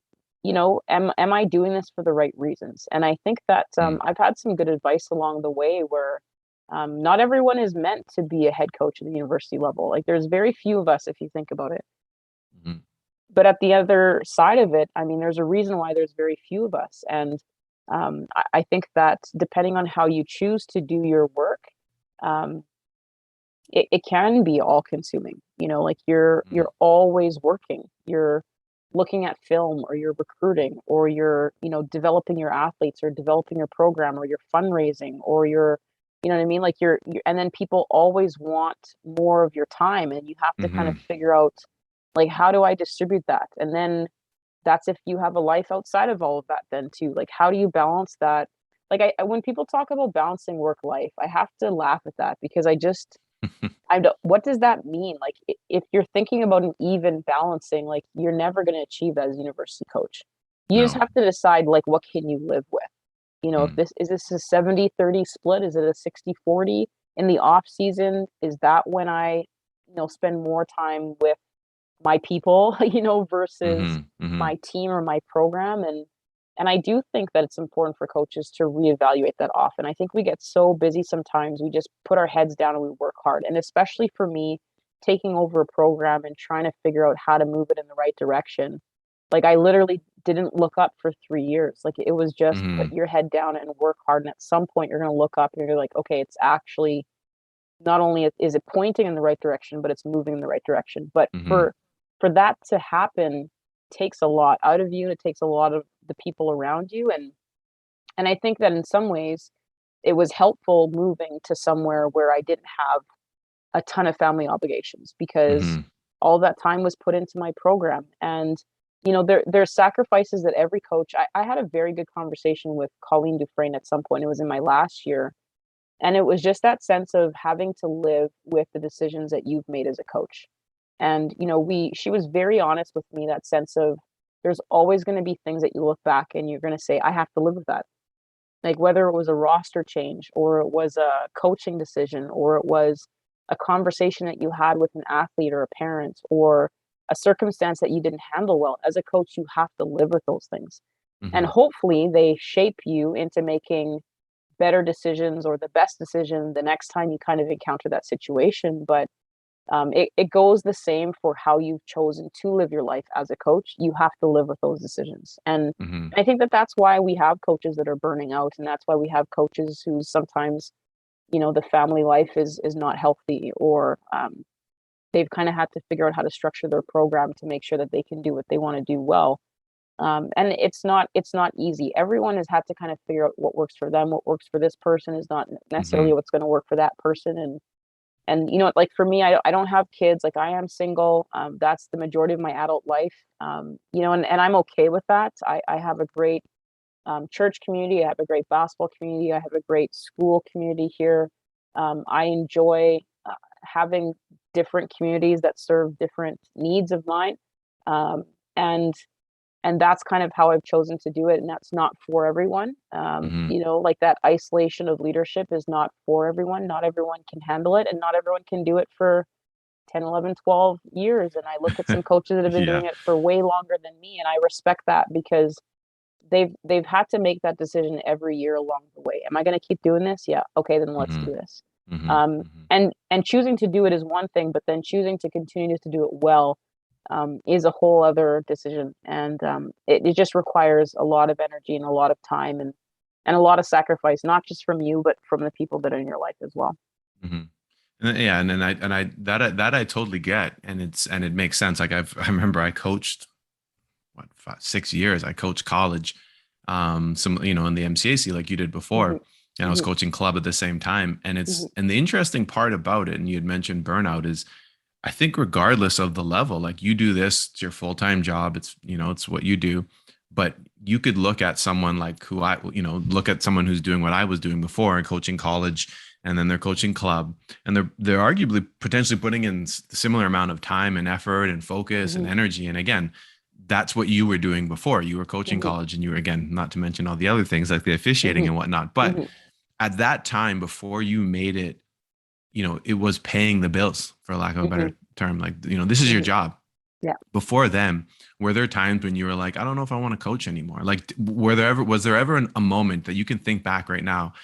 am I doing this for the right reasons? And I think that Mm, I've had some good advice along the way where not everyone is meant to be a head coach at the university level. Like there's very few of us, if you think about it. mhm, But at the other side of it, I mean, there's a reason why there's very few of us. And I think that depending on how you choose to do your work, um, it can be all consuming. Like mhm, you're always working. You're looking at film, or you're recruiting, or you're, developing your athletes, or developing your program, or you're fundraising, or you know what I mean? Like you're and then people always want more of your time, and you have to kind of mhm. figure out, like, how do I distribute that? And then that's if you have a life outside of all of that then too. Like, how do you balance that? Like, when people talk about balancing work life, I have to laugh at that, because I don't, what does that mean? Like, if you're thinking about an even balancing, like, you're never going to achieve that as a university coach. You just No. have to decide, like, what can you live with? If Mm, this a 70-30 split? Is it a 60-40 in the off season? Is that when I, spend more time with my people, versus mhm, mhm, my team or my program? And I do think that it's important for coaches to reevaluate that often. I think we get so busy sometimes, we just put our heads down and we work hard. And especially for me, taking over a program and trying to figure out how to move it in the right direction. Like, I literally didn't look up for 3 years. Like, it was just put mhm, your head down and work hard. And at some point you're going to look up and you're like, okay, it's actually, not only is it pointing in the right direction, but it's moving in the right direction. But mhm, for that to happen takes a lot out of you, and it takes a lot of the people around you. And I think that in some ways it was helpful moving to somewhere where I didn't have a ton of family obligations, because mhm, all that time was put into my program. And there's sacrifices that every coach, I had a very good conversation with Colleen Dufresne at some point. It was in my last year, and it was just that sense of having to live with the decisions that you've made as a coach. And, she was very honest with me, that sense of, there's always going to be things that you look back and you're going to say, I have to live with that. Like, whether it was a roster change, or it was a coaching decision, or it was a conversation that you had with an athlete or a parent, or a circumstance that you didn't handle well, as a coach, you have to live with those things. And mhm. hopefully they shape you into making better decisions, or the best decision the next time you kind of encounter that situation. But it goes the same for how you've chosen to live your life as a coach. You have to live with those decisions. And Mhm. I think that that's why we have coaches that are burning out. And that's why we have coaches who sometimes, the family life is not healthy, or they've kind of had to figure out how to structure their program to make sure that they can do what they want to do well. And it's not easy. Everyone has had to kind of figure out what works for them. What works for this person is not necessarily Mhm. what's going to work for that person. And like, for me, I don't have kids. Like, I am single. That's the majority of my adult life. And I'm okay with that. I have a great church community. I have a great basketball community. I have a great school community here. I enjoy having different communities that serve different needs of mine. Um, and that's kind of how I've chosen to do it. And that's not for everyone. Mhm. Like, that isolation of leadership is not for everyone. Not everyone can handle it, and not everyone can do it for 10, 11, 12 years. And I look at some coaches that have been Yeah. doing it for way longer than me, and I respect that, because they've had to make that decision every year along the way. Am I going to keep doing this? Yeah. Okay, then let's do Mhm. this. Mhm. Mhm. And choosing to do it is one thing, but then choosing to continue to do it well is a whole other decision. And it just requires a lot of energy and a lot of time, and a lot of sacrifice, not just from you, but from the people that are in your life as well. Mhm. Yeah, and then I that I totally get, and it makes sense. Like I remember I coached what 6 years. I coached college, some in the MCAC like you did Hmm. before, and I was Hmm. coaching club at the same time. Hmm. And the interesting part about it, and you had mentioned burnout, is I think regardless of the level, like you do this, it's your full time job. It's it's what you do. But you could look at someone like who look at someone who's doing what I was doing before and coaching college, and then they're coaching club, and they're arguably potentially putting in similar amount of time and effort and focus and Hmm. energy. And again, that's what you were doing before. You were coaching Hmm. college, and you were, again, not to mention all the other things like the officiating Hmm. and whatnot. But Hmm. at that time before you made it, it was paying the bills, for lack of a better term. Like, this is your job. Yeah. Before then, were there times when you were like, I don't know if I want to coach anymore? Like, was there ever a moment that you can think back right now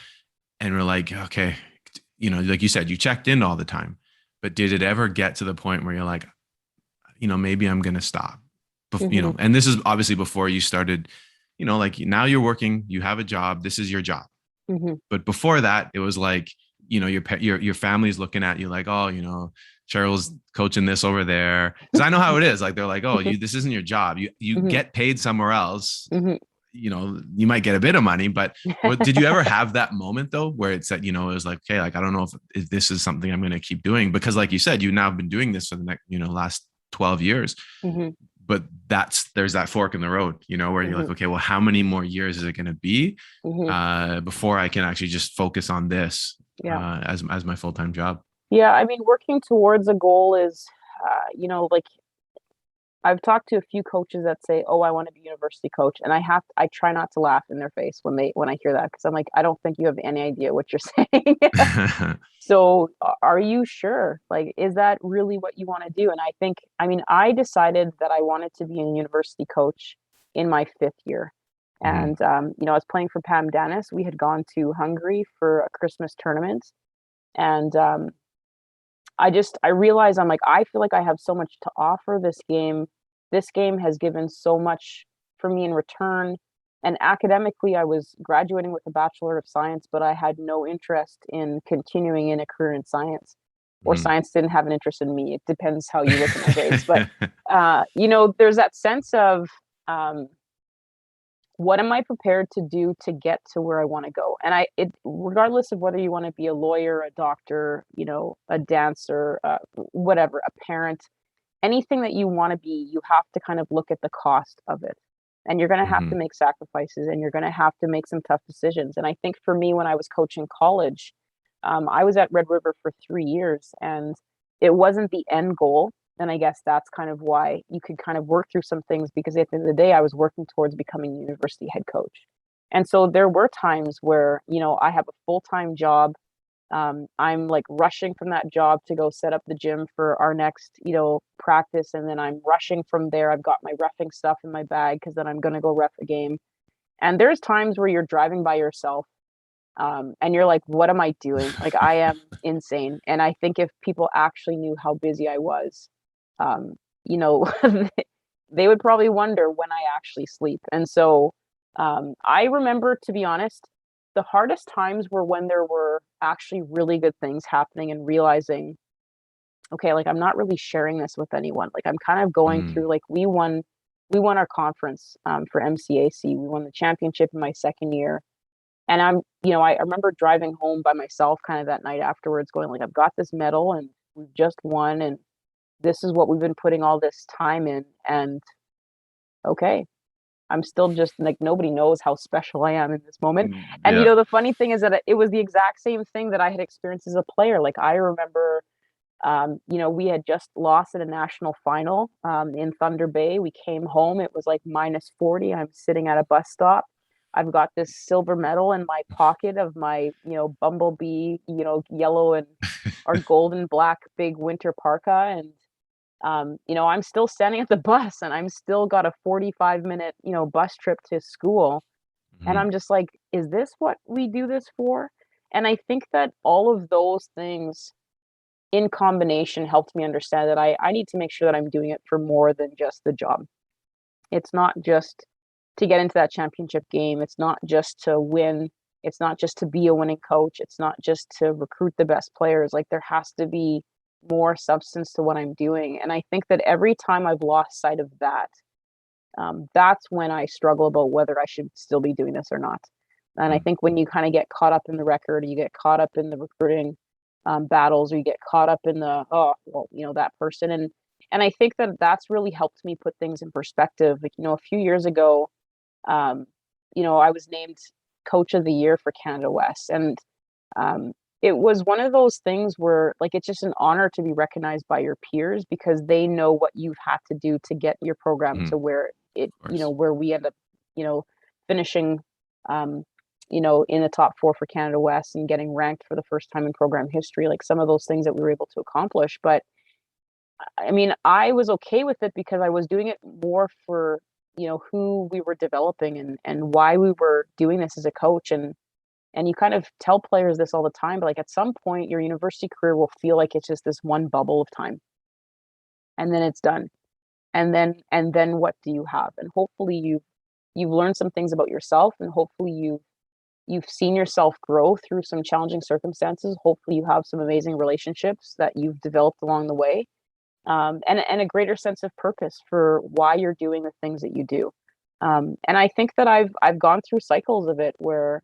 and we're like, okay, like you said, you checked in all the time, but did it ever get to the point where you're like, maybe I'm going to stop, and this is obviously before you started, like now you're working, you have a job, this is your job. But before that, it was like, your family's looking at you like, oh, Cheryl's coaching this over there. Because I know how it is. Like, they're like, oh, this isn't your job. You get paid somewhere else. You might get a bit of money, but did you ever have that moment though, where it said, it was like, okay, like, I don't know if this is something I'm going to keep doing, because like you said, you've now been doing this for the next, last 12 years. But there's that fork in the road, where you're like, okay, well, how many more years is it going to be before I can actually just focus on this as my full-time job? Yeah. I mean, working towards a goal is, like, I've talked to a few coaches that say, oh, I want to be a university coach. And I try not to laugh in their face when I hear that. Cause I'm like, I don't think you have any idea what you're saying. So are you sure? Like, is that really what you want to do? And I decided that I wanted to be a university coach in my 5th year. And, I was playing for Pam Dennis. We had gone to Hungary for a Christmas tournament. And, I realized, I'm like, I feel like I have so much to offer this game. This game has given so much for me in return. And academically, I was graduating with a Bachelor of Science, but I had no interest in continuing in a career in science, or science didn't have an interest in me. It depends how you look at my grades. But, there's that sense of, what am I prepared to do to get to where I want to go? And regardless of whether you want to be a lawyer, a doctor, a dancer, whatever, a parent, anything that you want to be, you have to kind of look at the cost of it. And you're going to have to make sacrifices, and you're going to have to make some tough decisions. And I think for me, when I was coaching college, I was at Red River for 3 years, and it wasn't the end goal. And I guess that's kind of why you could kind of work through some things, because at the end of the day, I was working towards becoming a university head coach. And so there were times where, I have a full-time job. I'm like rushing from that job to go set up the gym for our next, practice. And then I'm rushing from there. I've got my reffing stuff in my bag, because then I'm going to go ref a game. And there's times where you're driving by yourself, and you're like, what am I doing? Like, I am insane. And I think if people actually knew how busy I was, they would probably wonder when I actually sleep. And so I remember, to be honest, the hardest times were when there were actually really good things happening, and realizing, okay, like, I'm not really sharing this with anyone. Like, I'm kind of going through, like, we won our conference for MCAC. We won the championship in my 2nd year. And I remember driving home by myself kind of that night afterwards, going like, I've got this medal and we've just won, and this is what we've been putting all this time in. And okay, I'm still just like, nobody knows how special I am in this moment. And, the funny thing is that it was the exact same thing that I had experienced as a player. Like, I remember, we had just lost in a national final in Thunder Bay. We came home. It was like -40. I'm sitting at a bus stop. I've got this silver medal in my pocket of my, bumblebee, yellow and or golden black big winter parka. And, I'm still standing at the bus, and I'm still got a 45-minute, bus trip to school. And I'm just like, is this what we do this for? And I think that all of those things in combination helped me understand that I need to make sure that I'm doing it for more than just the job. It's not just to get into that championship game. It's not just to win. It's not just to be a winning coach. It's not just to recruit the best players. Like, there has to be more substance to what I'm doing. And I think that every time I've lost sight of that, that's when I struggle about whether I should still be doing this or not. And I think when you kind of get caught up in the record, you get caught up in the recruiting battles, or you get caught up in the, that person. And I think that that's really helped me put things in perspective. Like, a few years ago, I was named Coach of the Year for Canada West. And it was one of those things where, like, it's just an honor to be recognized by your peers, because they know what you've had to do to get your program to where it, where we end up, finishing in the top 4 for Canada West and getting ranked for the first time in program history, like some of those things that we were able to accomplish. But I mean, I was okay with it because I was doing it more for, who we were developing and why we were doing this as a coach. And you kind of tell players this all the time, but like at some point your university career will feel like it's just this one bubble of time. And then it's done. And then what do you have? And hopefully you've learned some things about yourself, and hopefully you've seen yourself grow through some challenging circumstances. Hopefully you have some amazing relationships that you've developed along the way. And a greater sense of purpose for why you're doing the things that you do. And I think that I've gone through cycles of it where,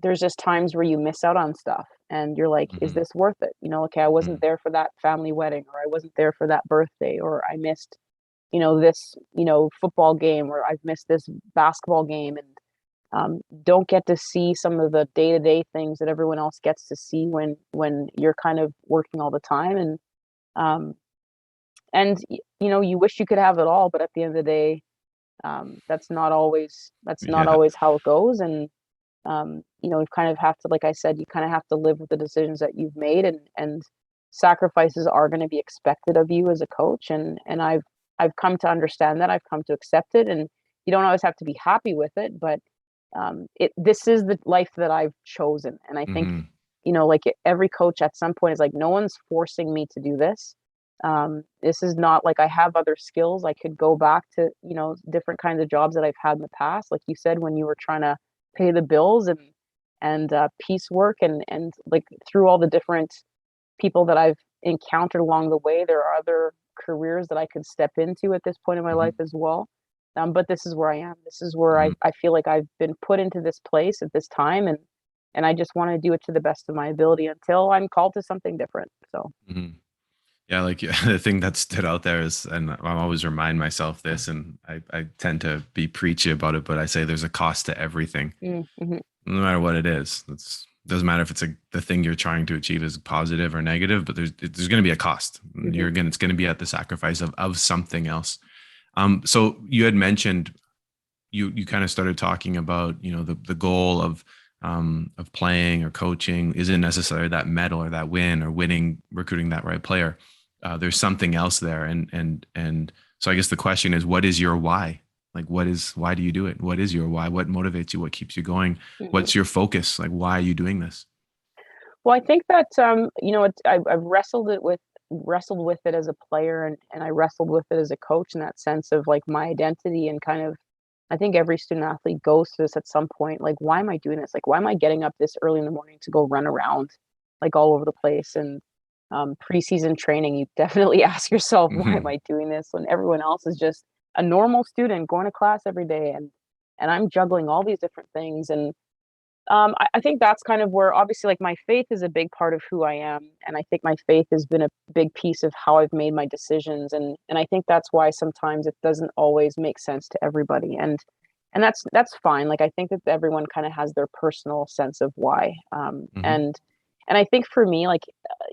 there's just times where you miss out on stuff and you're like, is this worth it? Okay, I wasn't there for that family wedding, or I wasn't there for that birthday, or I missed, this, football game, or I've missed this basketball game, and don't get to see some of the day-to-day things that everyone else gets to see when you're kind of working all the time. And you wish you could have it all, but at the end of the day, that's not always how it goes. And you kind of have to, like I said, you kind of have to live with the decisions that you've made, and sacrifices are going to be expected of you as a coach. And I've come to understand that. I've come to accept it, and you don't always have to be happy with it, but this is the life that I've chosen. And I think, like every coach at some point is like, no one's forcing me to do this. This is not like I have other skills. I could go back to, different kinds of jobs that I've had in the past. Like you said, when you were trying to pay the bills and piecework and like through all the different people that I've encountered along the way, there are other careers that I could step into at this point in my life as well. But this is where I am. This is where I feel like I've been put into this place at this time, and I just want to do it to the best of my ability until I'm called to something different. So. Yeah, like the thing that stood out there is, and I always remind myself this, and I tend to be preachy about it, but I say there's a cost to everything, no matter what it is. It doesn't matter if it's the thing you're trying to achieve is positive or negative, but there's going to be a cost. It's going to be at the sacrifice of something else. So you had mentioned, you kind of started talking about, the goal of playing or coaching isn't necessarily that medal or that win or winning, recruiting that right player. There's something else there. And so I guess the question is, what is your why? Like, why do you do it? What is your why? What motivates you? What keeps you going? What's your focus? Like, why are you doing this? Well, I think that, I've wrestled with it as a player, and I wrestled with it as a coach, in that sense of like my identity, and kind of, I think every student athlete goes through this at some point. Like, why am I doing this? Like, why am I getting up this early in the morning to go run around like all over the place? And preseason training, you definitely ask yourself, why am I doing this when everyone else is just a normal student going to class every day, and I'm juggling all these different things. And I think that's kind of where, obviously, like, my faith is a big part of who I am, and I think my faith has been a big piece of how I've made my decisions, and I think that's why sometimes it doesn't always make sense to everybody, and that's fine. Like, I think that everyone kind of has their personal sense of why, and I think for me, like,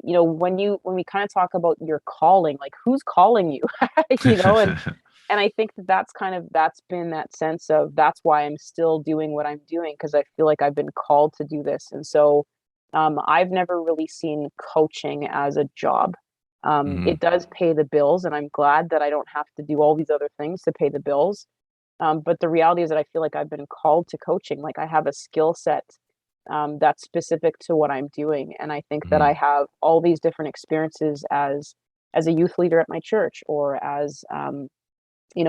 when we kind of talk about your calling, like, who's calling you, and I think that's been that sense of, that's why I'm still doing what I'm doing, because I feel like I've been called to do this. And so I've never really seen coaching as a job. It does pay the bills, and I'm glad that I don't have to do all these other things to pay the bills. But the reality is that I feel like I've been called to coaching. Like, I have a skill set that's specific to what I'm doing. And I think that I have all these different experiences as a youth leader at my church, or as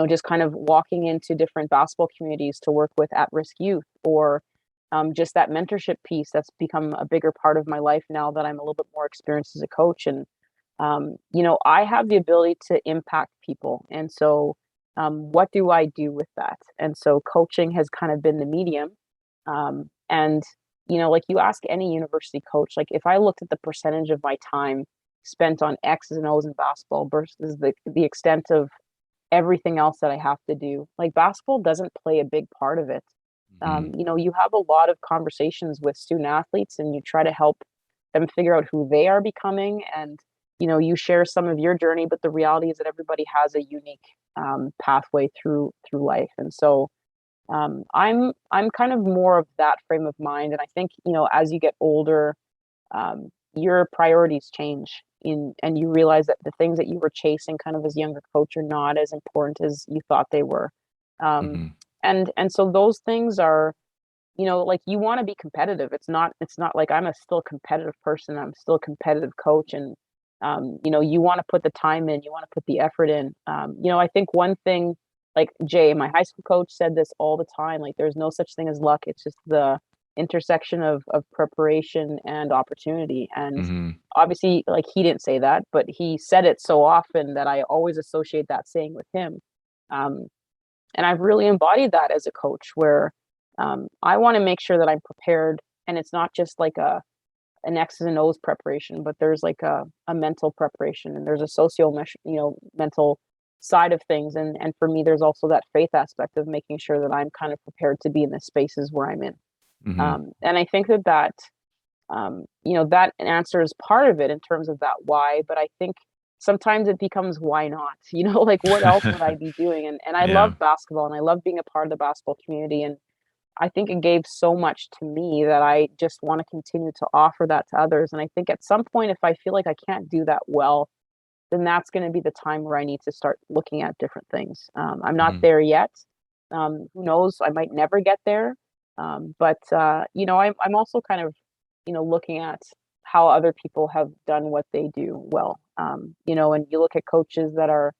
just kind of walking into different basketball communities to work with at-risk youth, or just that mentorship piece that's become a bigger part of my life now that I'm a little bit more experienced as a coach. And I have the ability to impact people. And so what do I do with that? And so coaching has kind of been the medium. And like, you ask any university coach, like, if I looked at the percentage of my time spent on X's and O's in basketball versus the extent of everything else that I have to do, like, basketball doesn't play a big part of it. You have a lot of conversations with student athletes, and you try to help them figure out who they are becoming, and you share some of your journey, but the reality is that everybody has a unique pathway through life. And so I'm kind of more of that frame of mind. And I think, as you get older, your priorities change and you realize that the things that you were chasing kind of as a younger coach are not as important as you thought they were. Um, Mm-hmm. and so those things are, like you want to be competitive. It's not like I'm a still competitive person. I'm still a competitive coach. And, you want to put the time in, you want to put the effort in. I think one thing, like Jay, my high school coach, said this all the time, like there's no such thing as luck. It's just the intersection of preparation and opportunity. And Mm-hmm. obviously, like he didn't say that, but he said it so often that I always associate that saying with him. Um, and I've really embodied that as a coach where I want to make sure that I'm prepared, and it's not just like an X's and O's preparation, but there's like a mental preparation, and there's a mental side of things. And for me, there's also that faith aspect of making sure that I'm kind of prepared to be in the spaces where I'm in. Mm-hmm. And I think that answers part of it in terms of that why, but I think sometimes it becomes why not, like what else would I be doing? And I Yeah. love basketball and I love being a part of the basketball community. And I think it gave so much to me that I just want to continue to offer that to others. And I think at some point, if I feel like I can't do that well, then that's going to be the time where I need to start looking at different things. I'm not Mm-hmm. there yet. Who knows? I might never get there. I'm also kind of, looking at how other people have done what they do well. And you look at coaches that are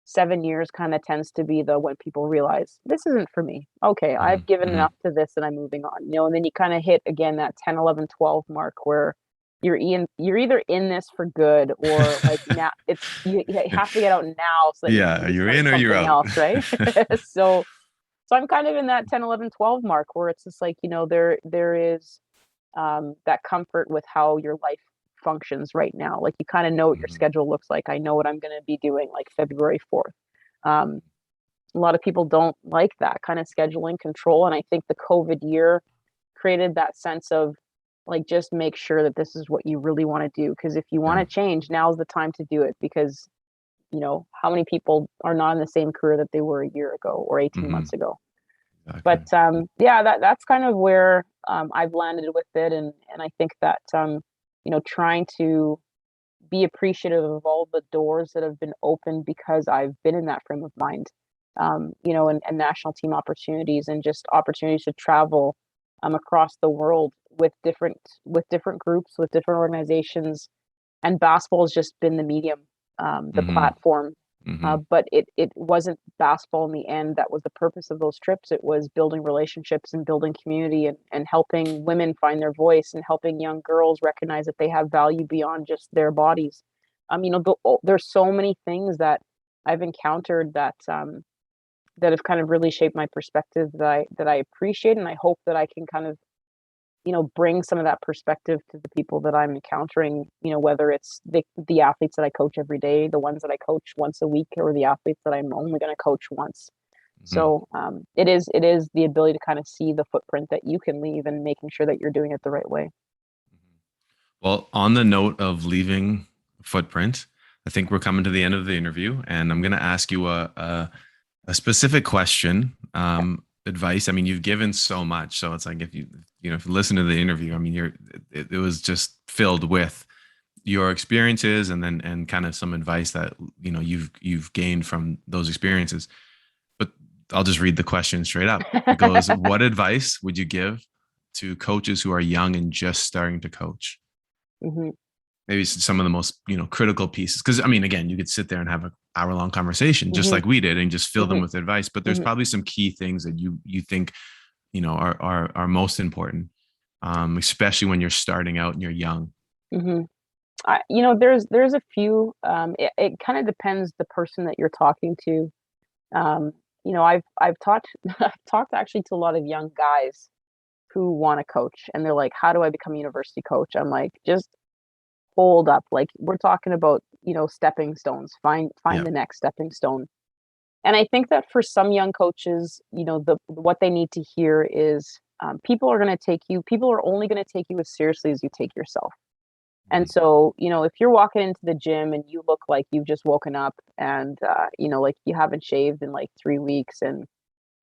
7 years kind of tends to be the when people realize this isn't for me. Okay, I've given Mm-hmm. enough to this and I'm moving on. And then you kind of hit again that 10, 11, 12 mark where you're either in this for good or like now you have to get out now so that you can Yeah, maybe you're start in or you're something out. else, right? So I'm kind of in that 10, 11, 12 mark where it's just like, there is that comfort with how your life functions right now. Like you kind of know what your Mm-hmm. schedule looks like. I know what I'm going to be doing like February 4th. Um, a lot of people don't like that kind of scheduling control. And I think the COVID year created that sense of like, just make sure that this is what you really want to do. Because if you want Yeah. to change, now's the time to do it. Because, how many people are not in the same career that they were a year ago or 18 Mm-hmm. months ago? Exactly. But yeah, that's kind of where I've landed with it. And I think that, trying to be appreciative of all the doors that have been opened because I've been in that frame of mind, and national team opportunities and just opportunities to travel across the world with different groups, with different organizations. And basketball has just been the medium, the Mm-hmm. platform. Mm-hmm. But it wasn't basketball in the end that was the purpose of those trips. It was building relationships and building community and helping women find their voice and helping young girls recognize that they have value beyond just their bodies. There's so many things that I've encountered that have kind of really shaped my perspective that I appreciate, and I hope that I can kind of bring some of that perspective to the people that I'm encountering, whether it's the athletes that I coach every day, the ones that I coach once a week, or the athletes that I'm only going to coach once. Mm-hmm. So it is the ability to kind of see the footprint that you can leave and making sure that you're doing it the right way. Well, on the note of leaving footprint, I think we're coming to the end of the interview, and I'm going to ask you a specific question. Advice. I mean, you've given so much, so it's like if you listen to the interview, I mean, it was just filled with your experiences and kind of some advice that you've gained from those experiences. But I'll just read the question straight up. It goes, what advice would you give to coaches who are young and just starting to coach? Hmm. Maybe some of the most critical pieces, because I mean, again, you could sit there and have an hour long conversation just Hmm. like we did and just fill them Hmm. with advice, but there's Hmm. probably some key things that you think are most important, especially when you're starting out and you're young. Hmm. There's a few. It kind of depends the person that you're talking to. I've talked I've talked actually to a lot of young guys who want to coach, and they're like, "How do I become a university coach?" I'm like, just hold up. Like we're talking about, stepping stones. Find Yeah. the next stepping stone. And I think that for some young coaches, what they need to hear is people are only going to take you as seriously as you take yourself. And Mhm. so, if you're walking into the gym and you look like you've just woken up and, like you haven't shaved in like 3 weeks and,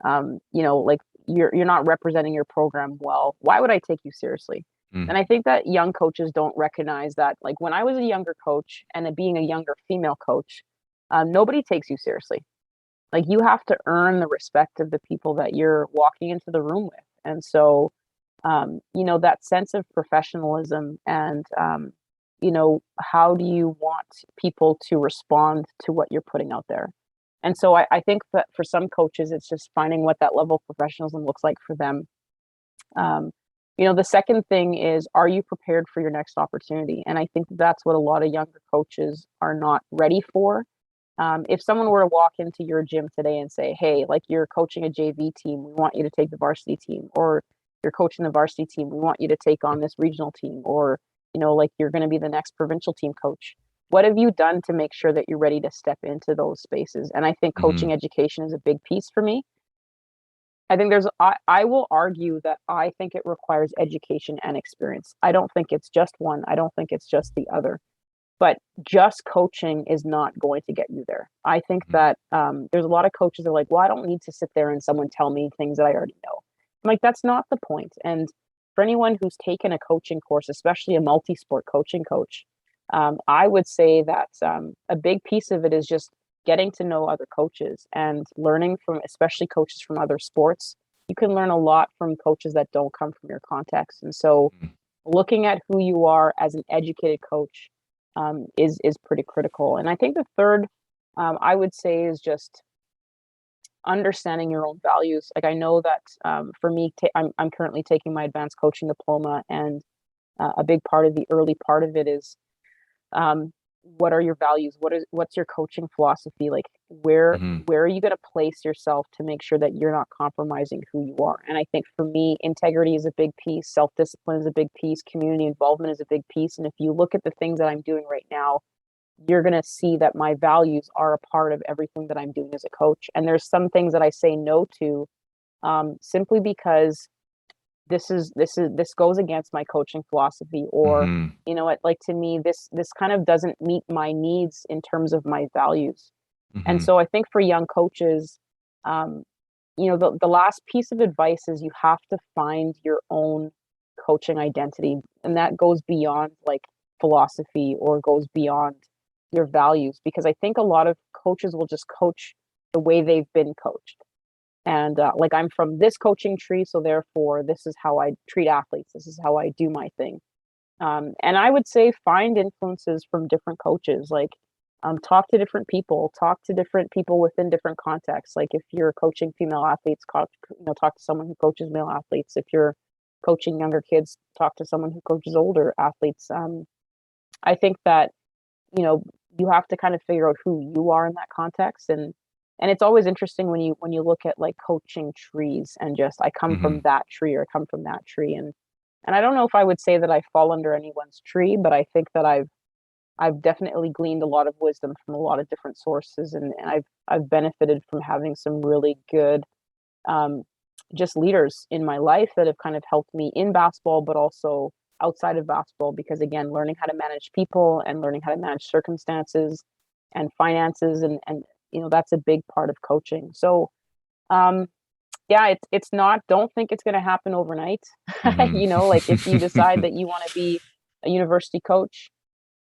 like you're not representing your program well. Why would I take you seriously? Mm. And I think that young coaches don't recognize that. Like when I was a younger coach and being a younger female coach, nobody takes you seriously. Like you have to earn the respect of the people that you're walking into the room with. And so, that sense of professionalism and, how do you want people to respond to what you're putting out there? And so I think that for some coaches, it's just finding what that level of professionalism looks like for them. Um, the second thing is, are you prepared for your next opportunity? And I think that's what a lot of younger coaches are not ready for. If someone were to walk into your gym today and say, hey, like you're coaching a JV team, we want you to take the varsity team, or you're coaching the varsity team, we want you to take on this regional team, or, like you're going to be the next provincial team coach. What have you done to make sure that you're ready to step into those spaces? And I think coaching education is a big piece for me. I think I will argue that I think it requires education and experience. I don't think it's just one. I don't think it's just the other. But just coaching is not going to get you there. I think that there's a lot of coaches that are like, well, I don't need to sit there and someone tell me things that I already know. I'm like, that's not the point. And for anyone who's taken a coaching course, especially a multi-sport coaching coach, I would say that a big piece of it is just getting to know other coaches and learning from, especially coaches from other sports. You can learn a lot from coaches that don't come from your context. And so looking at who you are as an educated coach is pretty critical. And I think the third, I would say, is just understanding your own values. Like I know that for me, I'm currently taking my advanced coaching diploma, and a big part of the early part of it is what are your values? What's your coaching philosophy? Like where are you going to place yourself to make sure that you're not compromising who you are? And I think for me, integrity is a big piece, self-discipline is a big piece, community involvement is a big piece. And if you look at the things that I'm doing right now, you're going to see that my values are a part of everything that I'm doing as a coach. And there's some things that I say no to simply because this goes against my coaching philosophy, or you know what, like to me this kind of doesn't meet my needs in terms of my values. And so I think for young coaches, the last piece of advice is you have to find your own coaching identity, and that goes beyond like philosophy or goes beyond your values, because I think a lot of coaches will just coach the way they've been coached. And like I'm from this coaching tree, so therefore this is how I treat athletes. This is how I do my thing. And I would say find influences from different coaches. Like talk to different people. Talk to different people within different contexts. Like if you're coaching female athletes, talk to someone who coaches male athletes. If you're coaching younger kids, talk to someone who coaches older athletes. I think that you have to kind of figure out who you are in that context. And it's always interesting when you look at like coaching trees and just I come from that tree or I come from that tree. And I don't know if I would say that I fall under anyone's tree, but I think that I've definitely gleaned a lot of wisdom from a lot of different sources, and I've benefited from having some really good just leaders in my life that have kind of helped me in basketball, but also outside of basketball, because again, learning how to manage people and learning how to manage circumstances and finances and that's a big part of coaching. So, it's not, don't think it's going to happen overnight. Like if you decide that you want to be a university coach,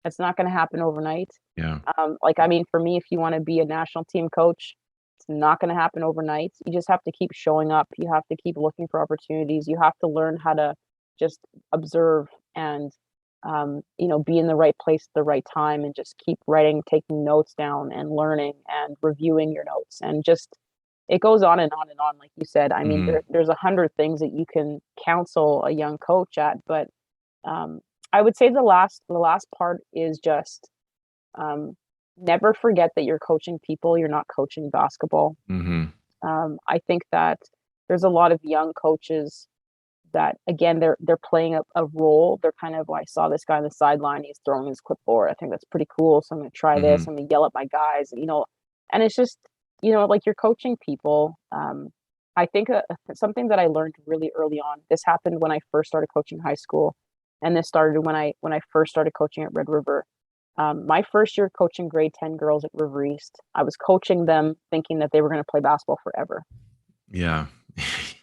it's not going to happen overnight. Yeah. For me, if you want to be a national team coach, it's not going to happen overnight. You just have to keep showing up. You have to keep looking for opportunities. You have to learn how to just observe and be in the right place at the right time, and just keep writing, taking notes down and learning and reviewing your notes. And just, it goes on and on and on. Like you said, I mean, there's 100 things that you can counsel a young coach at, but I would say the last part is just never forget that you're coaching people. You're not coaching basketball. I think that there's a lot of young coaches that again they're playing a role. They're kind of, I saw this guy on the sideline, he's throwing his clipboard, I think that's pretty cool, so I'm going to try this, I'm going to yell at my guys, and it's just like you're coaching people. I think something that I learned really early on, this happened when I first started coaching high school, and this started when I first started coaching at Red River. My first year coaching grade 10 girls at River East, I was coaching them thinking that they were going to play basketball forever. Yeah.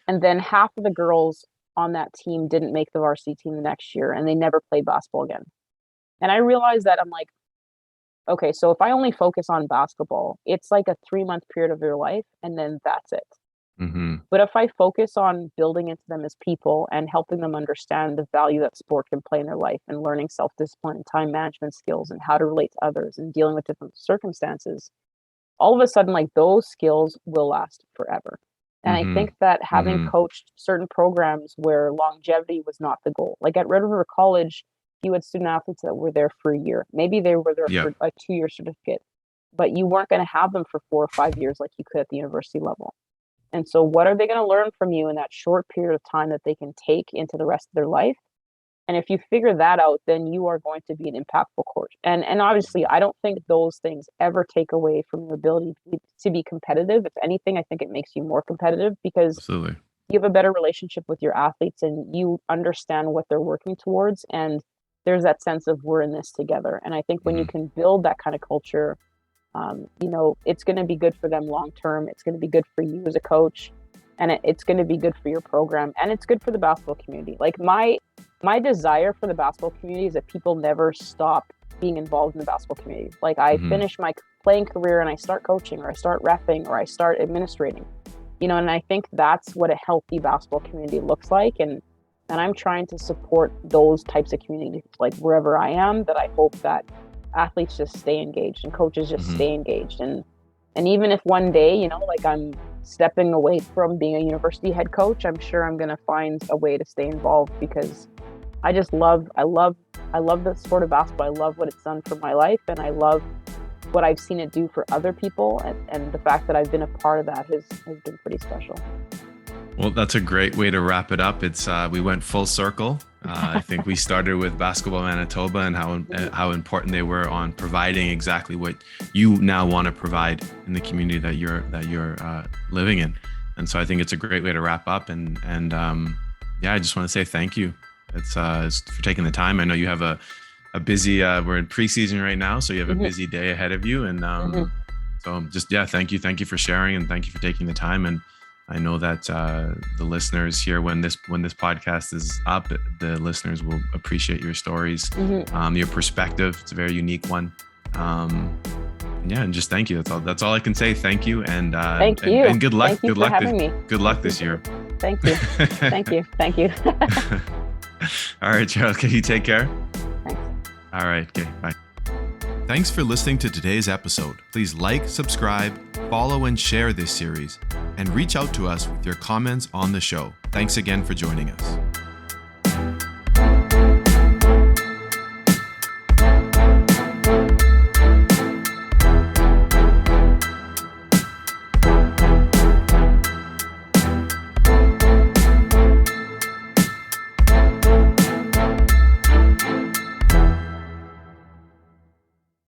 And then half of the girls on that team didn't make the varsity team the next year, and they never played basketball again. And I realized that I'm like, okay, so if I only focus on basketball, it's like a 3-month period of their life, and then that's it. Mm-hmm. But if I focus on building into them as people and helping them understand the value that sport can play in their life, and learning self-discipline and time management skills and how to relate to others and dealing with different circumstances, all of a sudden, like, those skills will last forever. And I think that having coached certain programs where longevity was not the goal, like at Red River College, you had student athletes that were there for a year. Maybe they were there for a 2-year certificate, but you weren't going to have them for 4 or 5 years like you could at the university level. And so what are they going to learn from you in that short period of time that they can take into the rest of their life? And if you figure that out, then you are going to be an impactful coach. And obviously, I don't think those things ever take away from your ability to be competitive. If anything, I think it makes you more competitive because Absolutely. You have a better relationship with your athletes and you understand what they're working towards. And there's that sense of we're in this together. And I think when you can build that kind of culture, it's going to be good for them long term. It's going to be good for you as a coach, and it's going to be good for your program, and it's good for the basketball community. Like my desire for the basketball community is that people never stop being involved in the basketball community. Like I finish my playing career and I start coaching, or I start reffing, or I start administrating, and I think that's what a healthy basketball community looks like. And I'm trying to support those types of communities, like wherever I am, that I hope that athletes just stay engaged and coaches just stay engaged. And even if one day, like I'm stepping away from being a university head coach, I'm sure I'm going to find a way to stay involved because I love the sport of basketball. I love what it's done for my life, and I love what I've seen it do for other people. And the fact that I've been a part of that has been pretty special. Well, that's a great way to wrap it up. It's we went full circle. I think we started with Basketball Manitoba and how important they were on providing exactly what you now want to provide in the community that you're living in. And so I think it's a great way to wrap up. And I just want to say thank you. It's for taking the time. I know you have a busy. We're in preseason right now, so you have a busy day ahead of you. And so thank you for sharing, and thank you for taking the time. And I know that the listeners here, when this podcast is up, the listeners will appreciate your stories, your perspective. It's a very unique one. And just thank you. That's all I can say. Thank you, and thank you, and good luck. Thank you for having me. Good luck this year. Thank you. Thank you. All right, Cheryl. Can you take care? Thanks. All right. Okay. Bye. Thanks for listening to today's episode. Please like, subscribe, follow, and share this series, and reach out to us with your comments on the show. Thanks again for joining us.